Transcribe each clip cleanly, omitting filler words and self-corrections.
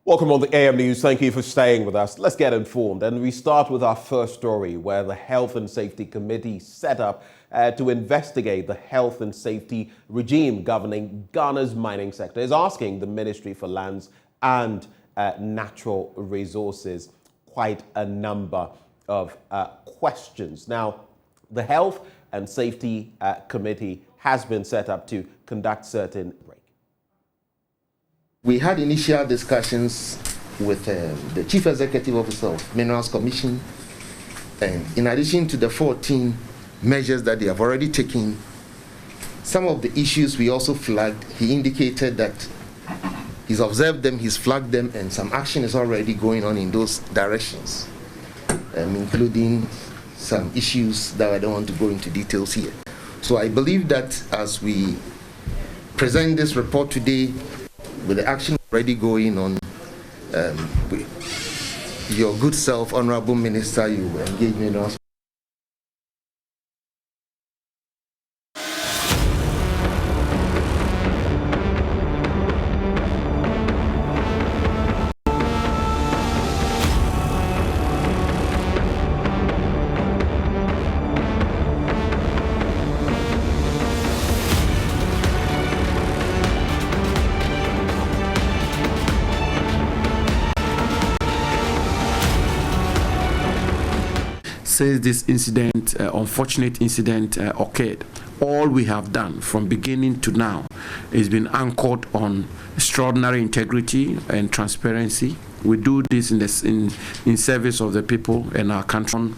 Welcome on the AM News. Thank you for staying with us. Let's get informed. And we start with our first story, where the Health and Safety Committee set up to investigate the health and safety regime governing Ghana's mining sector is asking the Ministry for Lands and Natural Resources quite a number of questions. Now, the Health and Safety Committee has been set up to conduct certain We had initial discussions with the Chief Executive Officer of Minerals Commission, and in addition to the 14 measures that they have already taken, some of the issues we also flagged, he indicated that he's observed them, he's flagged them, and some action is already going on in those directions, including some issues that I don't want to go into details here. So I believe that as we present this report today, with the action already going on, your good self, Honorable Minister, you engage me in us. Since this incident, unfortunate incident occurred, all we have done from beginning to now has been anchored on extraordinary integrity and transparency. We do this in service of the people and our country,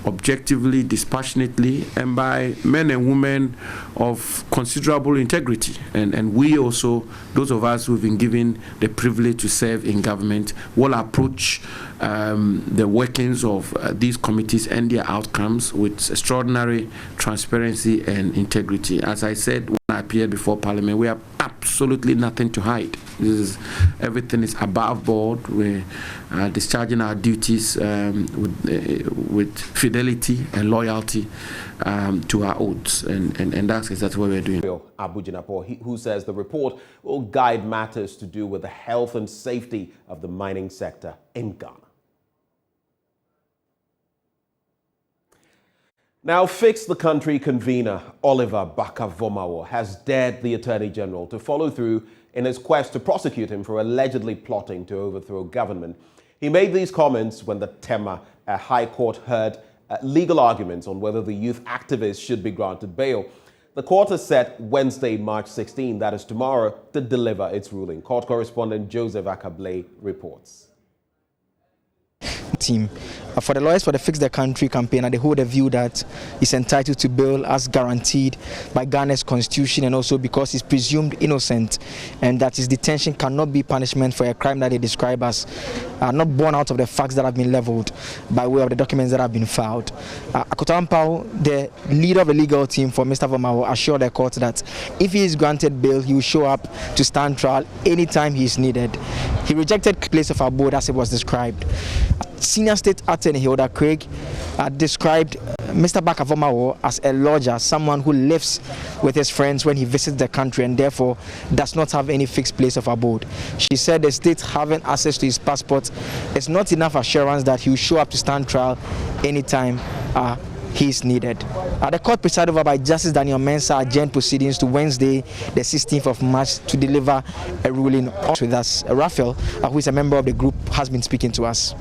objectively, dispassionately, and by men and women of considerable integrity. And we also, those of us who've been given the privilege to serve in government, will approach the workings of these committees and their outcomes with extraordinary transparency and integrity. As I said when I appeared before Parliament, we have absolutely nothing to hide. Everything is above board. We're discharging our duties with fidelity and loyalty to our oaths, and that's exactly what we're doing. Abu Jinapo, who says the report will guide matters to do with the health and safety of the mining sector in Ghana. Now, Fix the Country convener Oliver Barker-Vormawor has dared the Attorney General to follow through in his quest to prosecute him for allegedly plotting to overthrow government. He made these comments when the Tema High Court heard legal arguments on whether the youth activist should be granted bail. The court has set Wednesday, March 16, that is tomorrow, to deliver its ruling. Court correspondent Joseph Akablay reports. Team. For the lawyers for the Fix the Country campaign, they hold a view that he's entitled to bail as guaranteed by Ghana's constitution, and also because he's presumed innocent, and that his detention cannot be punishment for a crime that they describe as not born out of the facts that have been leveled by way of the documents that have been filed. Akoto Ampao, the leader of the legal team for Mr. Vormawor, assured the court that if he is granted bail, he will show up to stand trial anytime he is needed. He rejected place of abode as it was described. Senior State Attorney Hilda Craig described Mr. Barker-Vormawor as a lodger, someone who lives with his friends when he visits the country and therefore does not have any fixed place of abode. She said the state having access to his passport is not enough assurance that he will show up to stand trial anytime he is needed. The court presided over by Justice Daniel Mensah adjourned proceedings to Wednesday, the 16th of March, to deliver a ruling. With us, Raphael, who is a member of the group, has been speaking to us.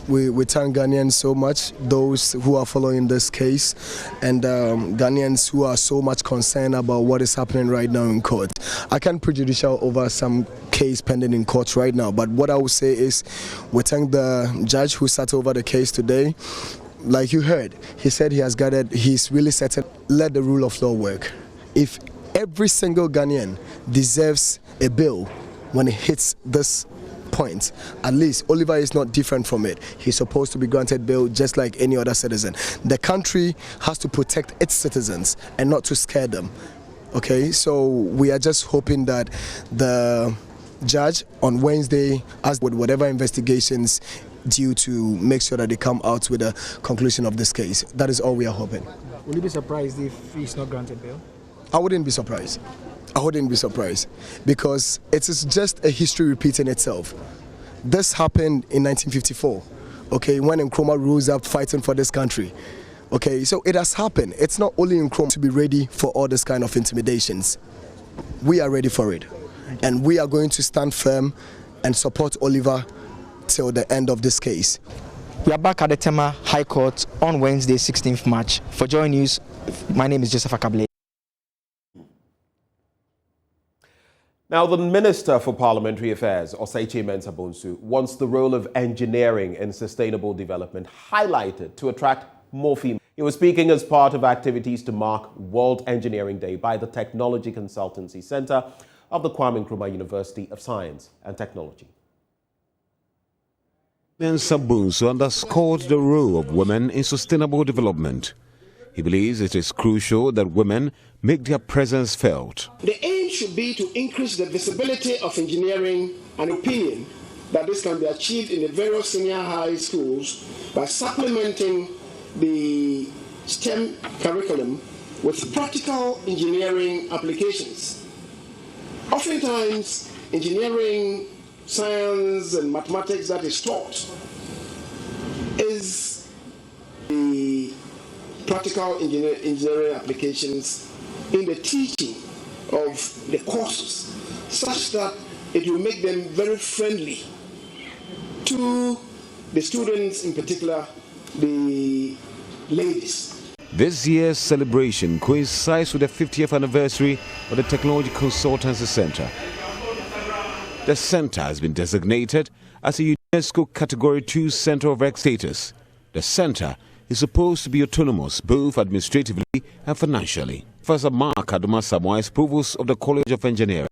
We thank Ghanaians so much, those who are following this case, and Ghanaians who are so much concerned about what is happening right now in court. I can't prejudicial over some case pending in court right now, but what I will say is we thank the judge who sat over the case today. Like you heard, he said he's really certain, let the rule of law work. If every single Ghanaian deserves a bail when it hits this point, at least Oliver is not different from it. He's supposed to be granted bail just like any other citizen. The country has to protect its citizens and not to scare them. Okay, so we are just hoping that the judge on Wednesday, as with whatever investigations due, to make sure that they come out with a conclusion of this case. That is all we are hoping. Will you be surprised if he's not granted bail? I wouldn't be surprised. I wouldn't be surprised because it is just a history repeating itself. This happened in 1954, okay, when Nkrumah rose up fighting for this country. Okay, so it has happened. It's not only Nkrumah to be ready for all this kind of intimidations. We are ready for it. And we are going to stand firm and support Oliver till the end of this case. We are back at the Tema High Court on Wednesday, 16th March. For Joy News, my name is Joseph Akable. Now, the Minister for Parliamentary Affairs, Oseichi Mensah-Bonsu, wants the role of engineering in sustainable development highlighted to attract more females. He was speaking as part of activities to mark World Engineering Day by the Technology Consultancy Center of the Kwame Nkrumah University of Science and Technology. Mensah-Bonsu underscored the role of women in sustainable development. He believes it is crucial that women make their presence felt. The aim should be to increase the visibility of engineering and opinion that this can be achieved in the various senior high schools by supplementing the STEM curriculum with practical engineering applications. Oftentimes, engineering, science, and mathematics that is taught is the practical engineering applications in the teaching of the courses, such that it will make them very friendly to the students, in particular the ladies. This year's celebration coincides with the 50th anniversary of the Technology Consultancy Center. The center has been designated as a UNESCO Category 2 Center of Excellence status. The center is supposed to be autonomous both administratively and financially. Professor Mark Aduma Samoa is Provost of the College of Engineering.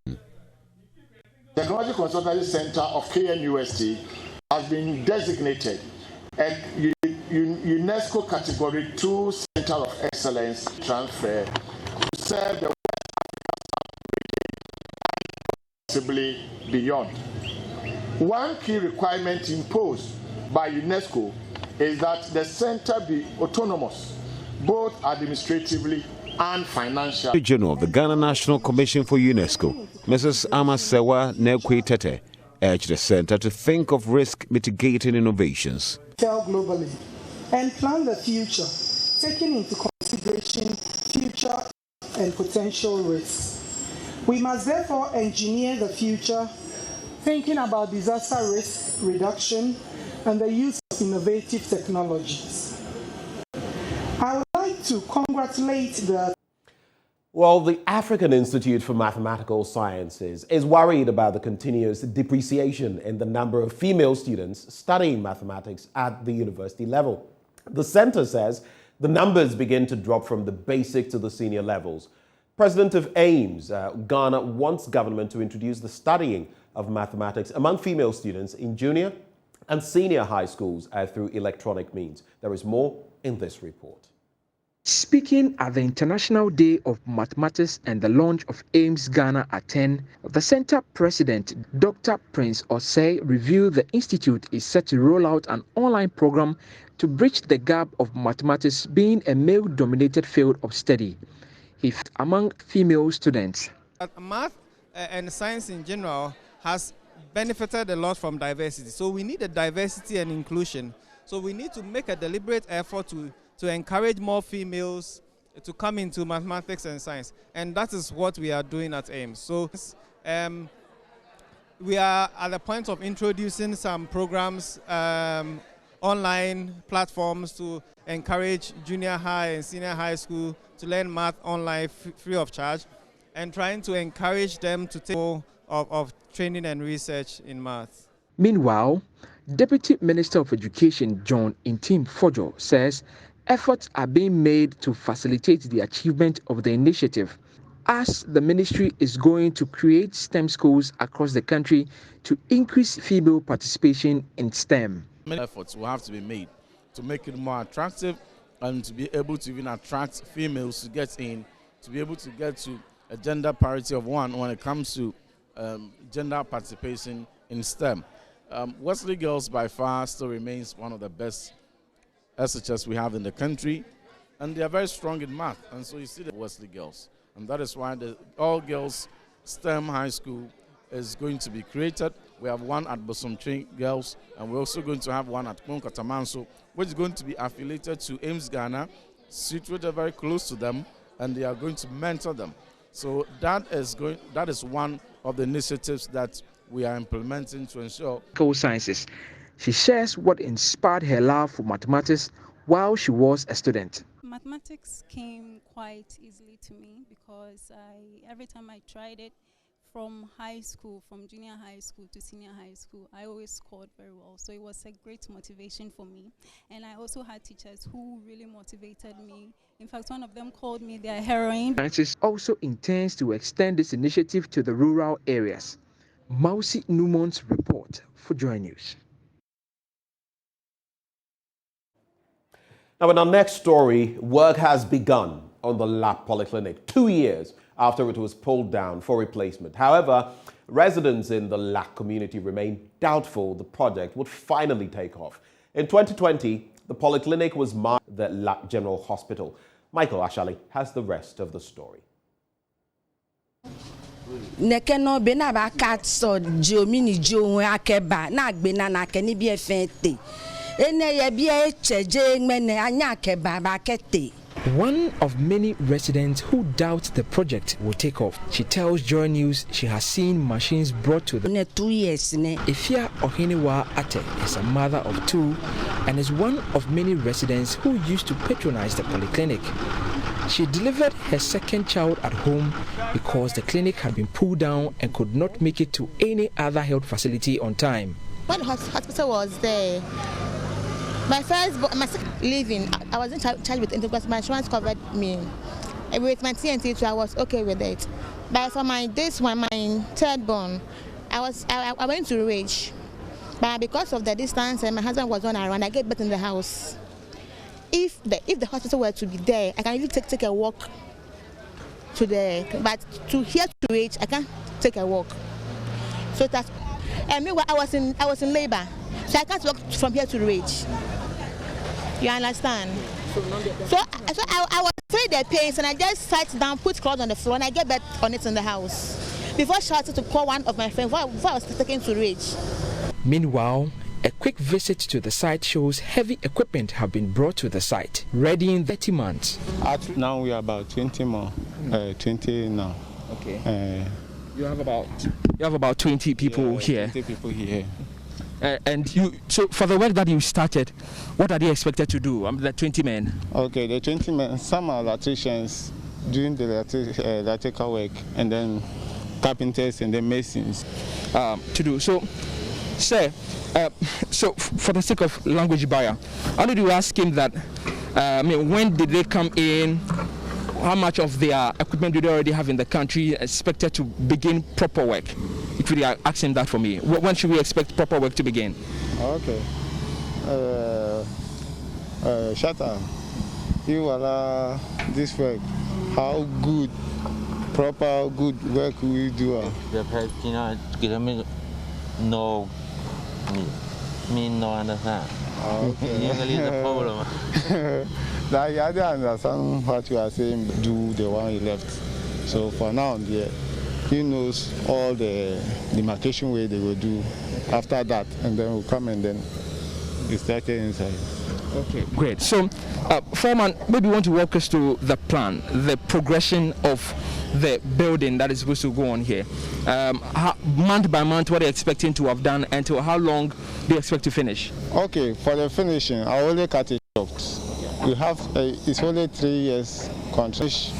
Technology Consultancy Center of KNUST has been designated a UNESCO Category 2 Center of Excellence transfer to serve the possibly beyond. One key requirement imposed by UNESCO is that the center be autonomous, both administratively and financially. The General of the Ghana National Commission for UNESCO, Mrs. Amasewa Nekwe Tete, urged the center to think of risk mitigating innovations. Globally and plan the future, taking into consideration future and potential risks. We must therefore engineer the future, thinking about disaster risk reduction and the use of innovative technologies. I would like to congratulate the Well, the African Institute for Mathematical Sciences is worried about the continuous depreciation in the number of female students studying mathematics at the university level. The center says the numbers begin to drop from the basic to the senior levels. President of AIMS, Ghana wants government to introduce the studying of mathematics among female students in junior and senior high schools through electronic means. There is more in this report. Speaking at the International Day of Mathematics and the launch of AIMS Ghana at 10, the center president, Dr. Prince Osei, revealed the institute is set to roll out an online program to bridge the gap of mathematics being a male-dominated field of study. He among female students. Math and science in general has benefited a lot from diversity. So we need a diversity and inclusion. So we need to make a deliberate effort to encourage more females to come into mathematics and science. And that is what we are doing at AIMS. So we are at the point of introducing some programs, online platforms to encourage junior high and senior high school to learn math online free of charge, and trying to encourage them to take more of training and research in math. Meanwhile, Deputy Minister of Education John Intim Fojo says efforts are being made to facilitate the achievement of the initiative, as the ministry is going to create STEM schools across the country to increase female participation in STEM. Many efforts will have to be made to make it more attractive and to be able to even attract females to get in, to be able to get to a gender parity of 1 when it comes to gender participation in STEM. Wesley Girls by far still remains one of the best SHS we have in the country, and they are very strong in math, and so you see the Wesley Girls, and that is why the all-girls STEM high school is going to be created. We have one at Bosomtwe Girls, and we're also going to have one at Katamanso, which is going to be affiliated to AIMS Ghana, situated very close to them, and they are going to mentor them. So that is one of the initiatives that we are implementing to ensure sciences. She shares what inspired her love for mathematics while she was a student. Mathematics came quite easily to me because every time I tried it, from high school, from junior high school to senior high school, I always scored very well. So it was a great motivation for me. And I also had teachers who really motivated me. In fact, one of them called me their heroine. Sciences also intends to extend this initiative to the rural areas. Mausi Numon's report for JoyNews. Now, in our next story, work has begun on the Lap Polyclinic 2 years after it was pulled down for replacement. However, residents in the Lap community remain doubtful the project would finally take off. In 2020, the polyclinic was marked at the Lap General Hospital. Michael Ashali has the rest of the story. Nekeno bena ba kat so jomini jo akeba na gbena na keni bi efente ene ye bi e cheje mene anya akeba ba kete. One of many residents who doubt the project will take off. She tells JoyNews she has seen machines brought to the 2 years. Ifia Ohiniwa Ate is a mother of 2 and is one of many residents who used to patronize the polyclinic. She delivered her second child at home because the clinic had been pulled down and could not make it to any other health facility on time. When the hospital was there, my second leaving, I was in charge with it because my insurance covered me. And with my TNT, I was okay with it. But for my third born, I went to Rage. But because of the distance and my husband was on around, I get back in the house. If the hospital were to be there, I can really take a walk to there. But to here to Rage, I can't take a walk. So that's. And meanwhile, I was in labor, so I can't walk from here to Rage. You understand? So I was feeling the pains, and I just sat down, put clothes on the floor, and I get back on it in the house. Before I started to call one of my friends, before I was taken to Rage. Meanwhile, a quick visit to the site shows heavy equipment have been brought to the site, ready in 30 months. Now we are about 20 more, 20 now. Okay. You have about 20 people here. 20 people here. So for the work that you started, what are they expected to do? The 20 men. Okay, the 20 men. Some are electricians doing the electrical work, and then carpenters and then masons to do. So, sir, so for the sake of language barrier, how did you ask him that? When did they come in? How much of their equipment do they already have in the country expected to begin proper work? If you ask him that for me, when should we expect proper work to begin? Okay. Shatta, you allow this work. How good, proper good work we do? The president, no, me no understand. Okay. Usually the problem. I don't understand what you are saying, do the one you left. So for now, he knows all the demarcation way they will do after that, and then we'll come and then we start inside. Okay, great. So, Foreman, maybe you want to walk us through the plan, the progression of the building that is supposed to go on here. Month by month, what are you expecting to have done, until how long do you expect to finish? Okay, for the finishing, I only cut it short. We have it's only 3 years contract.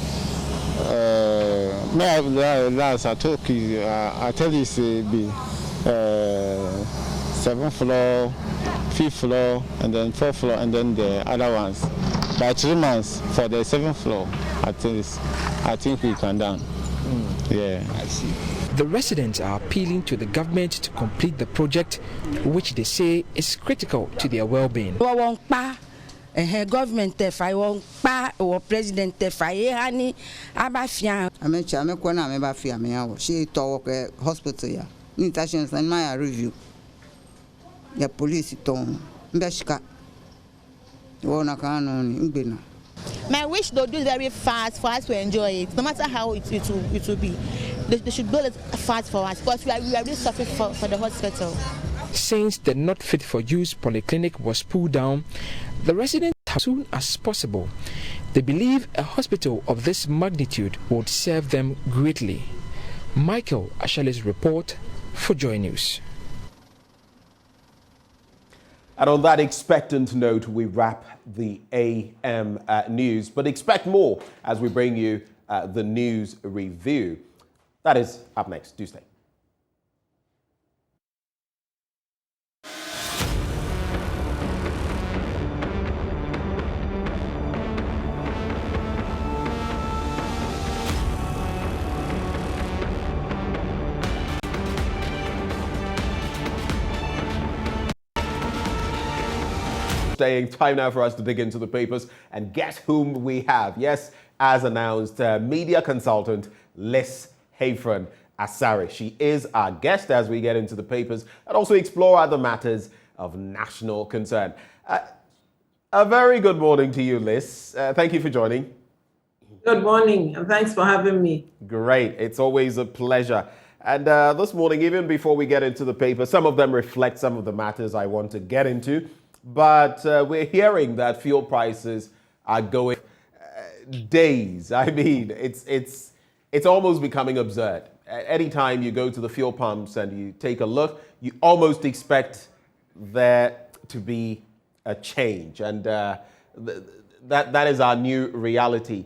Last I took I tell you be 7th floor, 5th floor, and then 4th floor, and then the other ones. By 3 months for the 7th floor, I think we can done. Yeah, I see. The residents are appealing to the government to complete the project, which they say is critical to their well-being. Government tefai won pa or president tefai hani abafia amecha amekwa na amebafia me yawo she to hospital ya international and my review ya police to mbeshika wona kanu ni ngbena My wish they'll do it very fast for us to enjoy it, no matter how it will be. They should build it fast for us because we are really suffering for the hospital. Since the not fit for use polyclinic was pulled down, the residents as soon as possible. They believe a hospital of this magnitude would serve them greatly. Michael Ashali's report for Joy News. And on that expectant note, we wrap the AM news, but expect more as we bring you the news review. That is up next. Do stay. Time now for us to dig into the papers and guess whom we have. Yes, as announced, media consultant Liz Hayfron Asare. She is our guest as we get into the papers and also explore other matters of national concern. A very good morning to you, Liz. Thank you for joining. Good morning, and thanks for having me. Great. It's always a pleasure. And this morning, even before we get into the paper, some of them reflect some of the matters I want to get into. But we're hearing that fuel prices are going days. I mean, it's almost becoming absurd. Anytime you go to the fuel pumps and you take a look, you almost expect there to be a change. And that is our new reality.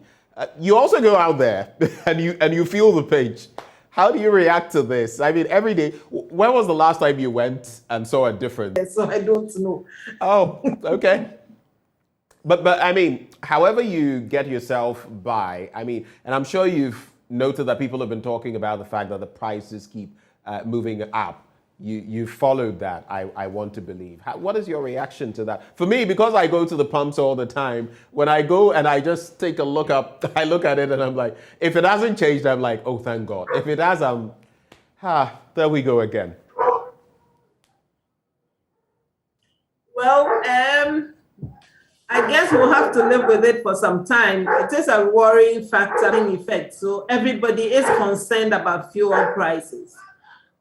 You also go out there and you feel the pinch. How do you react to this? I mean, every day. When was the last time you went and saw a difference? So I don't know. Oh, okay. But I mean, however you get yourself by, I mean, and I'm sure you've noted that people have been talking about the fact that the prices keep moving up. You followed that, I want to believe. What is your reaction to that? For me, because I go to the pumps all the time, when I go and I just take a look up, I look at it and I'm like, if it hasn't changed, I'm like, oh, thank God. If it has, there we go again. Well, I guess we'll have to live with it for some time. It is a worrying factor in effect. So everybody is concerned about fuel prices.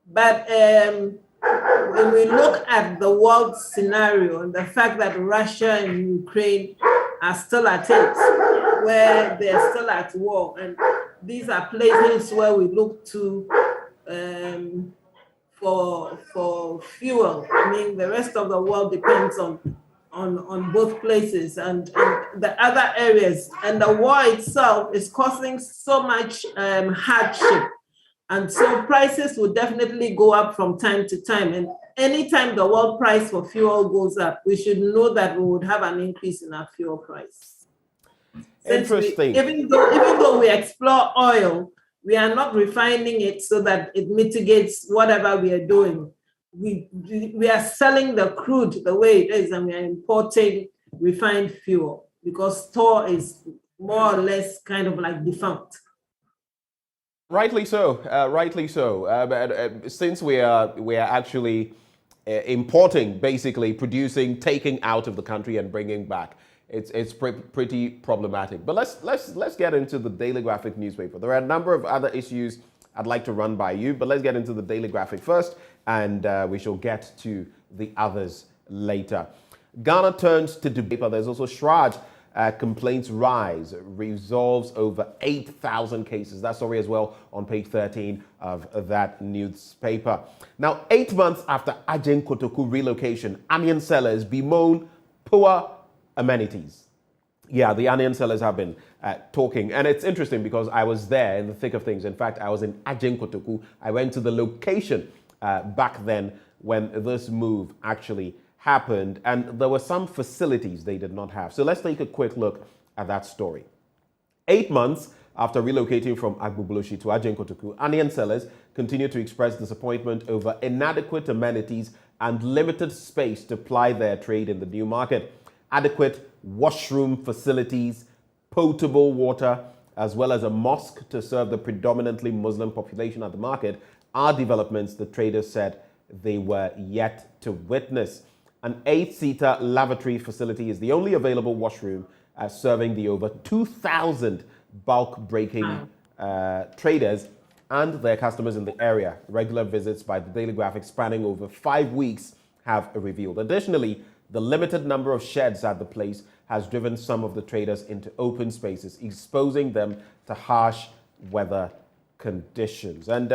But when we look at the world scenario and the fact that Russia and Ukraine are still at it, where they're still at war, and these are places where we look to for fuel. I mean, the rest of the world depends on both places and the other areas. And the war itself is causing so much hardship. And so prices will definitely go up from time to time. And anytime the world price for fuel goes up, we should know that we would have an increase in our fuel price. Interesting. Even though we explore oil, we are not refining it so that it mitigates whatever we are doing. We are selling the crude the way it is, and we are importing refined fuel because store is more or less kind of like defunct. Rightly so. Rightly so. Since we are actually importing, basically producing, taking out of the country and bringing back, it's pretty problematic. But let's get into the Daily Graphic newspaper. There are a number of other issues I'd like to run by you, but let's get into the Daily Graphic first, and we shall get to the others later. Ghana turns to debate. There's also Shraj. Complaints rise, resolves over 8,000 cases. That story as well on page 13 of that newspaper. Now, 8 months after Ajin Kotoku relocation, onion sellers bemoan poor amenities. Yeah, the onion sellers have been talking. And it's interesting because I was there in the thick of things. In fact, I was in Ajin Kotoku. I went to the location back then when this move actually happened, and there were some facilities they did not have. So let's take a quick look at that story. 8 months after relocating from Agbuboloshi to Ajin Kotoku, onion sellers continue to express disappointment over inadequate amenities and limited space to ply their trade in the new market. Adequate washroom facilities, potable water, as well as a mosque to serve the predominantly Muslim population at the market are developments the traders said they were yet to witness. An 8-seater lavatory facility is the only available washroom serving the over 2,000 bulk breaking traders and their customers in the area. Regular visits by the Daily Graphic spanning over 5 weeks have revealed. Additionally, the limited number of sheds at the place has driven some of the traders into open spaces, exposing them to harsh weather conditions. And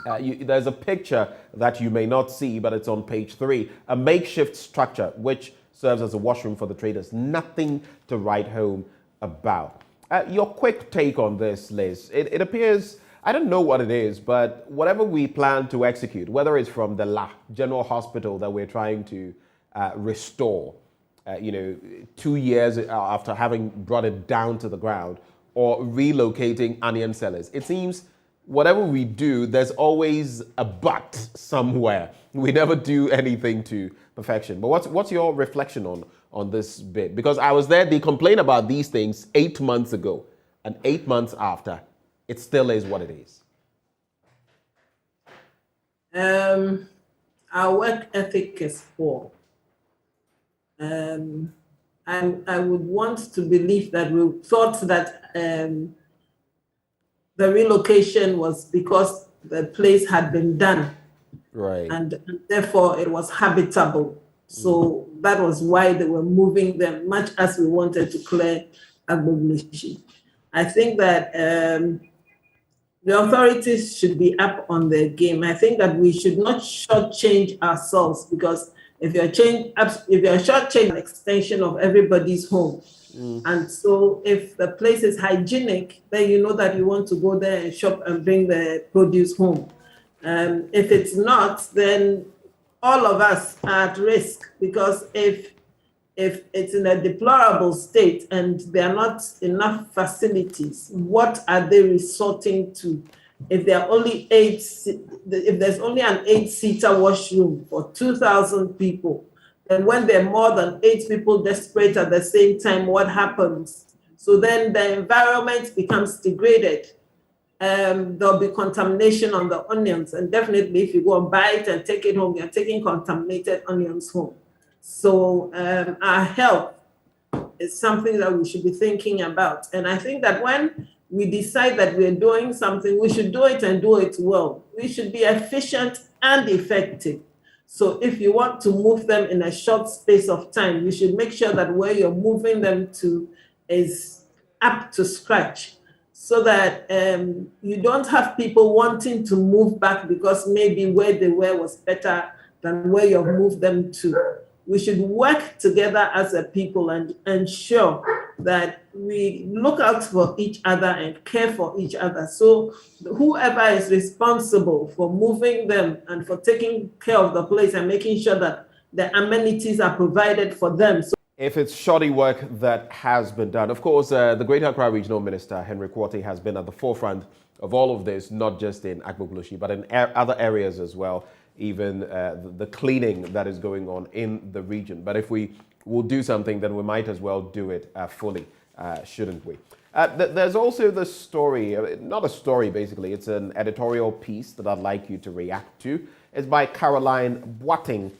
there's a picture that you may not see, but it's on page 3, a makeshift structure which serves as a washroom for the traders. Nothing to write home about. Your quick take on this, Liz. It appears, I don't know what it is, but whatever we plan to execute, whether it's from the La General Hospital that we're trying to restore, 2 years after having brought it down to the ground, or relocating onion sellers, it seems whatever we do, there's always a but somewhere. We never do anything to perfection. But what's your reflection on this bit? Because I was there, they complained about these things 8 months ago, and 8 months after, it still is what it is. Our work ethic is poor. I would want to believe that we thought that the relocation was because the place had been done. Right. And therefore it was habitable. So that was why they were moving them, much as we wanted to clear Agbogbloshie. I think that the authorities should be up on their game. I think that we should not shortchange ourselves, because if you're shortchanging an extension of everybody's home, and so if the place is hygienic, then you know that you want to go there and shop and bring the produce home. If it's not, then all of us are at risk, because if it's in a deplorable state and there are not enough facilities, what are they resorting to? If there are only if there's only an 8-seater washroom for 2,000 people, then when there are more than 8 people desperate at the same time, what happens? So then the environment becomes degraded. There'll be contamination on the onions, and definitely if you go and buy it and take it home, you're taking contaminated onions home. So our health is something that we should be thinking about. And I think that when we decide that we're doing something, we should do it and do it well. We should be efficient and effective. So if you want to move them in a short space of time, you should make sure that where you're moving them to is up to scratch, so that you don't have people wanting to move back because maybe where they were was better than where you've moved them to. We should work together as a people and ensure that we look out for each other and care for each other. So whoever is responsible for moving them and for taking care of the place and making sure that the amenities are provided for them. So if it's shoddy work that has been done, of course, the Greater Accra Regional Minister, Henry Quartey, has been at the forefront of all of this, not just in Agbogbloshie, but in other areas as well, even the cleaning that is going on in the region. But if we will do something, then we might as well do it fully, shouldn't we? There's also the story, not a story basically, it's an editorial piece that I'd like you to react to. It's by Caroline Boateng,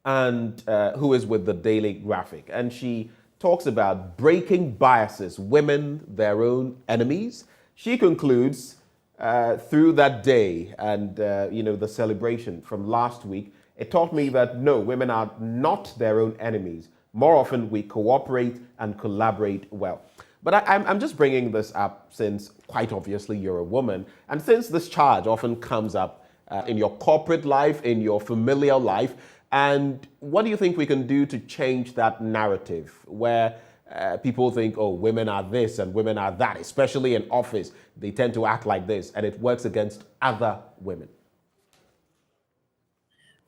and who is with the Daily Graphic. And she talks about breaking biases, women their own enemies. She concludes through that day and the celebration from last week, it taught me that no, women are not their own enemies. More often we cooperate and collaborate well. But I'm just bringing this up since quite obviously you're a woman, and since this charge often comes up in your corporate life, in your familial life. And what do you think we can do to change that narrative where people think, oh, women are this and women are that, especially in office, they tend to act like this, and it works against other women?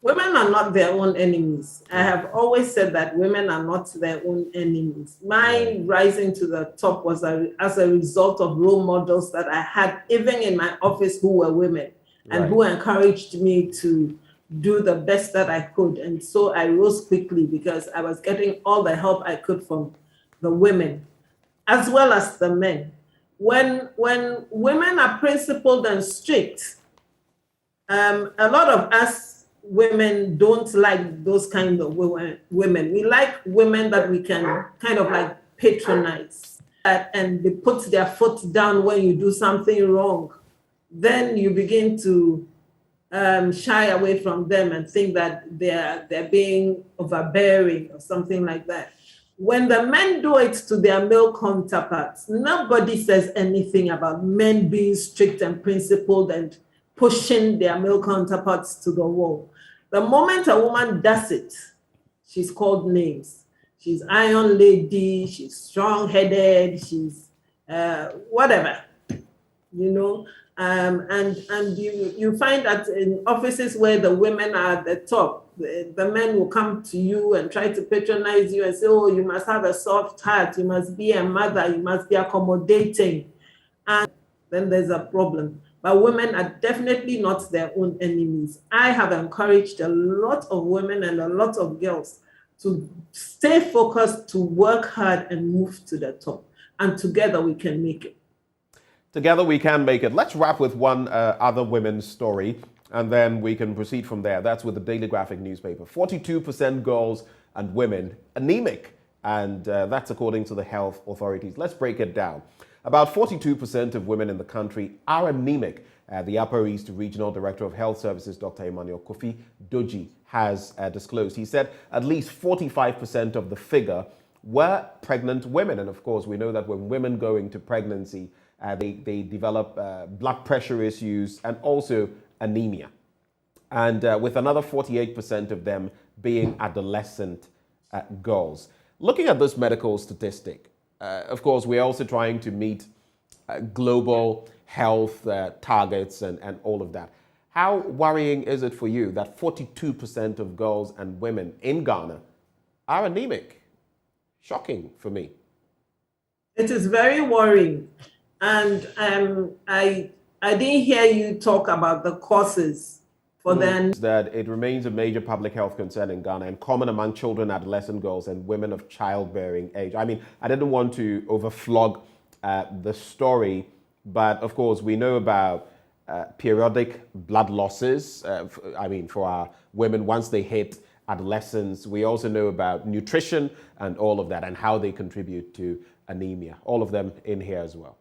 Women are not their own enemies. I have always said that women are not their own enemies. My rising to the top was as a result of role models that I had, even in my office, who were women and who encouraged me to do the best that I could. And so I rose quickly because I was getting all the help I could from the women, as well as the men. When women are principled and strict, a lot of us women don't like those kind of women. We like women that we can kind of like patronize and they put their foot down when you do something wrong, then you begin to shy away from them and think that they're being overbearing or something like that. When the men do it to their male counterparts, nobody says anything about men being strict and principled and pushing their male counterparts to the wall. The moment a woman does it, she's called names. She's iron lady, she's strong-headed, she's whatever, you know. And you find that in offices where the women are at the top, the men will come to you and try to patronize you and say, oh, you must have a soft heart, you must be a mother, you must be accommodating. And then there's a problem. But women are definitely not their own enemies. I have encouraged a lot of women and a lot of girls to stay focused, to work hard and move to the top. And together we can make it. Together we can make it. Let's wrap with one other women's story, and then we can proceed from there. That's with the Daily Graphic newspaper. 42% girls and women anemic, and that's according to the health authorities. Let's break it down. About 42% of women in the country are anemic. The Upper East Regional Director of Health Services, Dr. Emmanuel Kofi Doji, has disclosed. He said at least 45% of the figure were pregnant women. And of course, we know that when women go into pregnancy, they develop blood pressure issues and also anemia. And with another 48% of them being adolescent girls. Looking at this medical statistic, of course, we're also trying to meet global health targets and all of that. How worrying is it for you that 42% of girls and women in Ghana are anemic? Shocking for me. It is very worrying. And I didn't hear you talk about the causes for them. That it remains a major public health concern in Ghana and common among children, adolescent girls, and women of childbearing age. I mean, I didn't want to overflog the story, but of course we know about periodic blood losses. For our women once they hit adolescence. We also know about nutrition and all of that and how they contribute to anemia. All of them in here as well.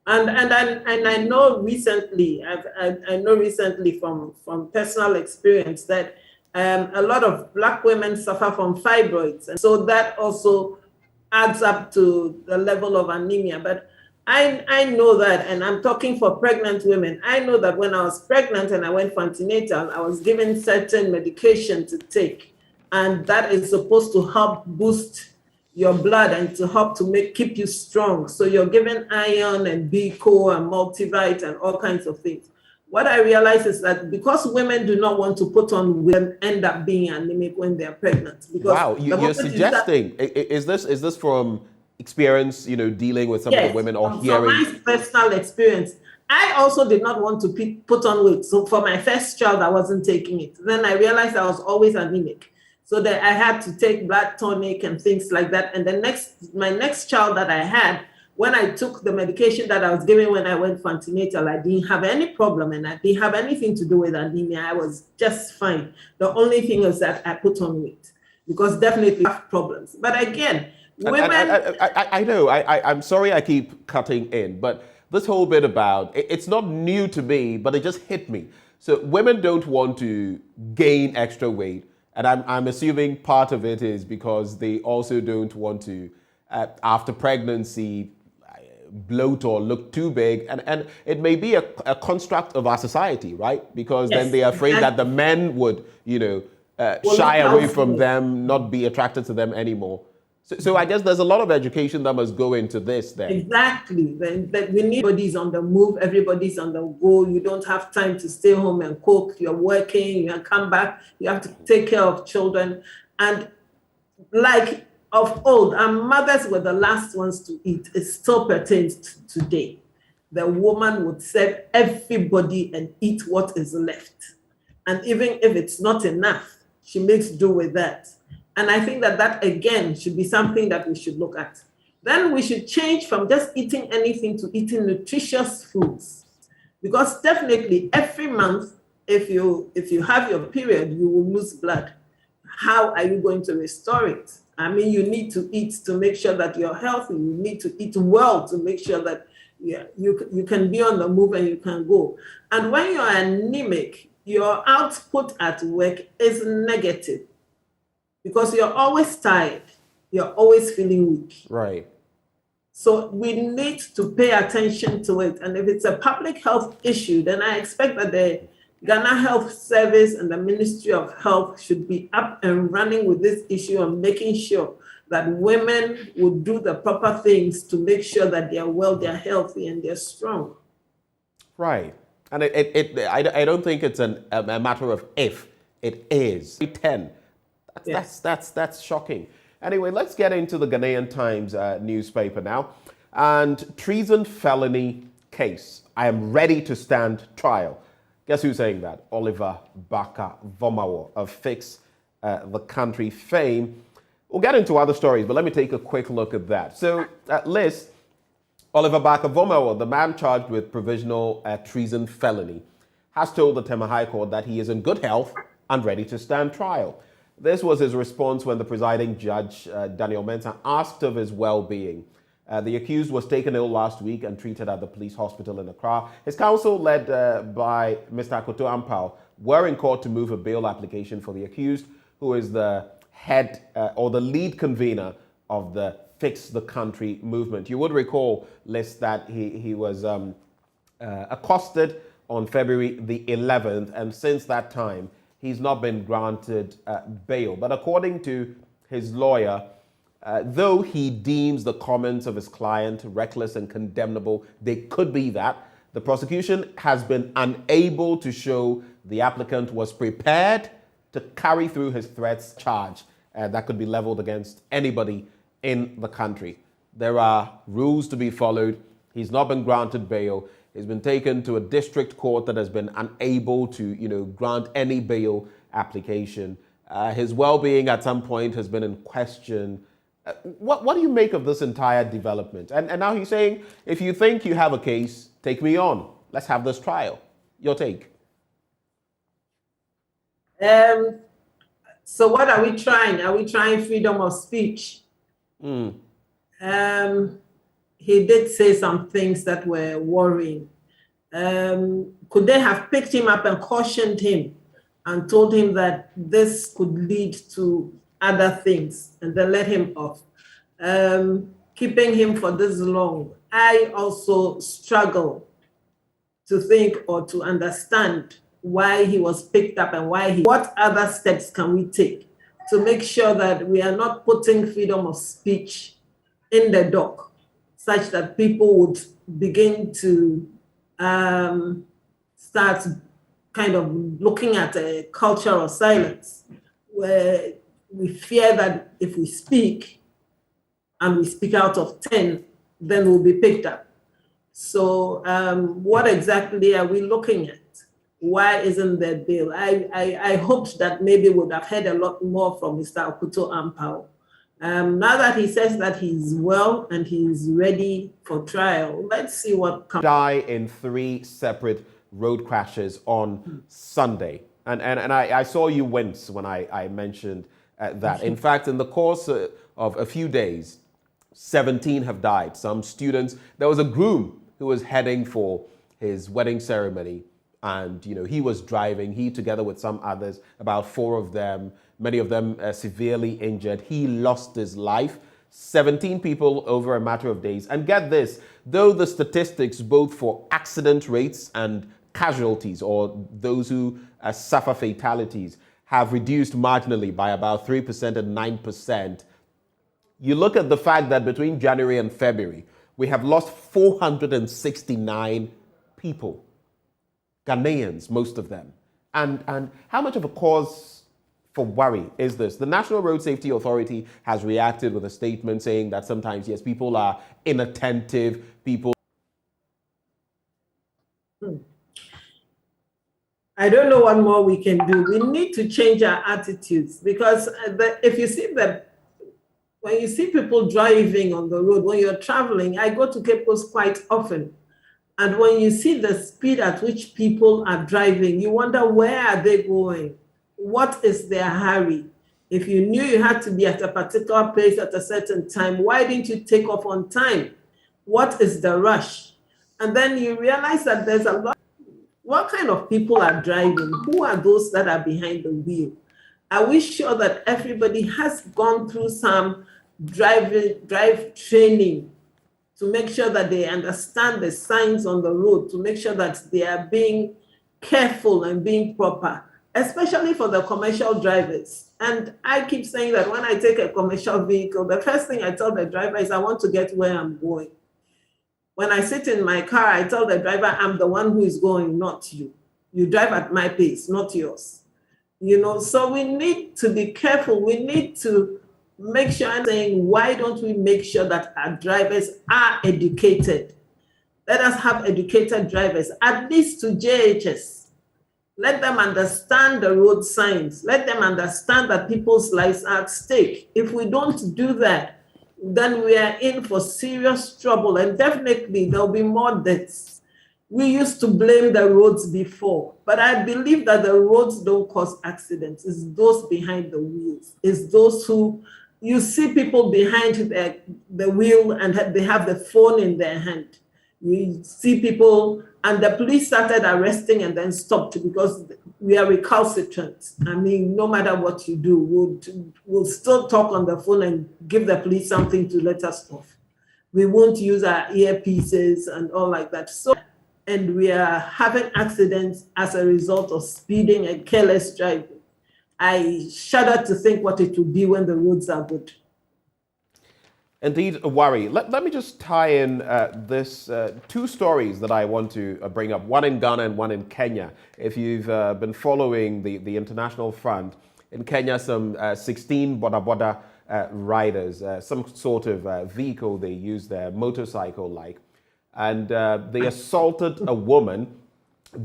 And I know recently, I know recently from personal experience that a lot of Black women suffer from fibroids, and so that also adds up to the level of anemia. But I know that, and I'm talking for pregnant women. I know that when I was pregnant and I went for antenatal, I was given certain medication to take, and that is supposed to help boost your blood and to help to keep you strong. So you're given iron and B-Co and multivite and all kinds of things. What I realize is that because women do not want to put on, women end up being anemic when they're pregnant. Because wow, you're suggesting, is this from experience, dealing with some of the women or hearing? From my personal experience, I also did not want to put on weight. So for my first child, I wasn't taking it. Then I realized I was always anemic. So that I had to take blood tonic and things like that. And my next child that I had, when I took the medication that I was given when I went for antenatal, I didn't have any problem and I didn't have anything to do with anemia. I was just fine. The only thing is that I put on weight because definitely I have problems. But again, women... I know, I'm sorry I keep cutting in, but this whole bit about, it's not new to me, but it just hit me. So women don't want to gain extra weight. And I'm assuming part of it is because they also don't want to, after pregnancy, bloat or look too big. And it may be a construct of our society, right? Because then they are afraid that the men would, shy away from them, not be attracted to them anymore. So I guess there's a lot of education that must go into this then. Exactly. We need everybody's on the move, everybody's on the go. You don't have time to stay home and cook. You're working, you come back, you have to take care of children. And like of old, our mothers were the last ones to eat. It still pertains to today. The woman would serve everybody and eat what is left. And even if it's not enough, she makes do with that. And I think that again, should be something that we should look at. Then we should change from just eating anything to eating nutritious foods. Because definitely every month, if you have your period, you will lose blood. How are you going to restore it? I mean, you need to eat to make sure that you're healthy. You need to eat well to make sure that you can be on the move and you can go. And when you're anemic, your output at work is negative because you're always tired. You're always feeling weak. Right. So we need to pay attention to it. And if it's a public health issue, then I expect that the Ghana Health Service and the Ministry of Health should be up and running with this issue and making sure that women would do the proper things to make sure that they're well, they're healthy, and they're strong. Right. And I don't think it's a matter of if, it is. 10. That's shocking. Anyway, let's get into the Ghanaian Times newspaper now. And treason felony case. I am ready to stand trial. Guess who's saying that? Oliver Barker-Vormawor of Fix the Country fame. We'll get into other stories, but let me take a quick look at that. So, Liz, Oliver Barker-Vormawor, the man charged with provisional treason felony, has told the Tema High Court that he is in good health and ready to stand trial. This was his response when the presiding judge, Daniel Mensah, asked of his well-being. The accused was taken ill last week and treated at the police hospital in Accra. His counsel, led by Mr. Akoto Ampao, were in court to move a bail application for the accused, who is the head or the lead convener of the Fix the Country movement. You would recall, Liz, that he was accosted on February the 11th, and since that time, he's not been granted bail. But according to his lawyer, though he deems the comments of his client reckless and condemnable, they could be that, the prosecution has been unable to show the applicant was prepared to carry through his threats charge that could be leveled against anybody in the country. There are rules to be followed. He's not been granted bail. He's been taken to a district court that has been unable to, grant any bail application. His well-being at some point has been in question. What do you make of this entire development? And now he's saying, if you think you have a case, take me on. Let's have this trial. Your take. So what are we trying? Are we trying freedom of speech? He did say some things that were worrying. Could they have picked him up and cautioned him and told him that this could lead to other things and then let him off? Keeping him for this long, I also struggle to think or to understand why he was picked up and what other steps can we take to make sure that we are not putting freedom of speech in the dock, such that people would begin to start kind of looking at a culture of silence, where we fear that if we speak and we speak out of 10, then we'll be picked up. So what exactly are we looking at? Why isn't there bail? I hoped that maybe we would have heard a lot more from Mr. Akoto Ampao. Now that he says that he's well and he's ready for trial, let's see what comes. Died in 3 separate road crashes on Sunday. And I saw you wince when I mentioned that. In fact, in the course of a few days, 17 have died. Some students, there was a groom who was heading for his wedding ceremony, and he was driving, he together with some others, about 4 of them, many of them severely injured. He lost his life. 17 people over a matter of days. And get this, though the statistics both for accident rates and casualties, or those who suffer fatalities, have reduced marginally by about 3% and 9%, you look at the fact that between January and February, we have lost 469 people. Ghanaians, most of them. And how much of a cause for worry is this? The National Road Safety Authority has reacted with a statement saying that sometimes, yes, people are inattentive, people... I don't know what more we can do. We need to change our attitudes, because if you see that, when you see people driving on the road, when you're traveling, I go to Cape Coast quite often. And when you see the speed at which people are driving, you wonder, where are they going? What is their hurry? If you knew you had to be at a particular place at a certain time, why didn't you take off on time? What is the rush? And then you realize that there's a lot. What kind of people are driving? Who are those that are behind the wheel? Are we sure that everybody has gone through some drive training to make sure that they understand the signs on the road, to make sure that they are being careful and being proper, especially for the commercial drivers? And I keep saying that when I take a commercial vehicle, the first thing I tell the driver is I want to get where I'm going. When I sit in my car, I tell the driver, I'm the one who is going, not you. You drive at my pace, not yours. You know, so we need to be careful. We need to make sure, I'm saying, why don't we make sure that our drivers are educated? Let us have educated drivers, at least to JHS. Let them understand the road signs. Let them understand that people's lives are at stake. If we don't do that, then we are in for serious trouble, and definitely there'll be more deaths. We used to blame the roads before, but I believe that the roads don't cause accidents. It's those behind the wheels. It's those who, you see people behind the wheel and they have the phone in their hand. You see people, and the police started arresting and then stopped because we are recalcitrant. I mean, no matter what you do, we'll still talk on the phone and give the police something to let us off. We won't use our earpieces and all like that. So, and we are having accidents as a result of speeding and careless driving. I shudder to think what it will be when the roads are good. Indeed, a worry. Let me just tie in this two stories that I want to bring up, one in Ghana and one in Kenya. If you've been following the international front, in Kenya, some 16 boda riders, some sort of vehicle they use their motorcycle-like, and they assaulted a woman,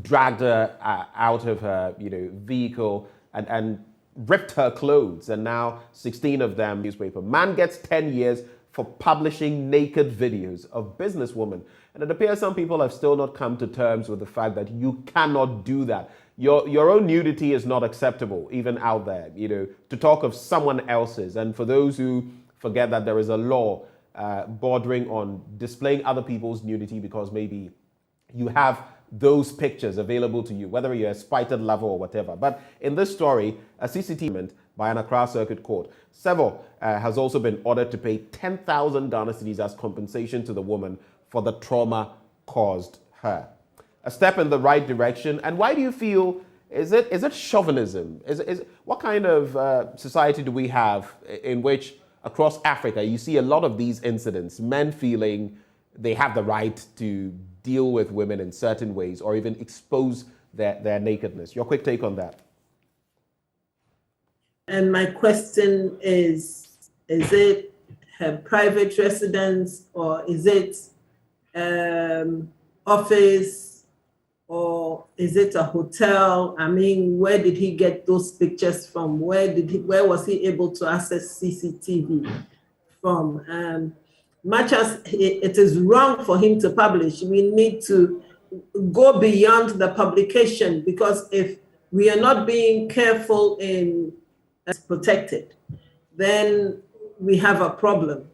dragged her out of her vehicle, and ripped her clothes, and now 16 of them, newspaper. Man gets 10 years for publishing naked videos of businesswomen. And it appears some people have still not come to terms with the fact that you cannot do that. Your own nudity is not acceptable, even out there, to talk of someone else's. And for those who forget that there is a law bordering on displaying other people's nudity because maybe you have those pictures available to you, whether you're a spited lover or whatever. But in this story, a CCTV by an Accra Circuit Court, Several has also been ordered to pay 10,000 Ghana cedis as compensation to the woman for the trauma caused her. A step in the right direction. And why do you feel, is it chauvinism? What kind of society do we have in which across Africa you see a lot of these incidents, men feeling they have the right to deal with women in certain ways or even expose their nakedness? Your quick take on that. And my question is it her private residence or is it office or is it a hotel? I mean, where did he get those pictures from? Where was he able to access CCTV from? Much as it is wrong for him to publish, we need to go beyond the publication, because if we are not being careful in protected, then we have a problem.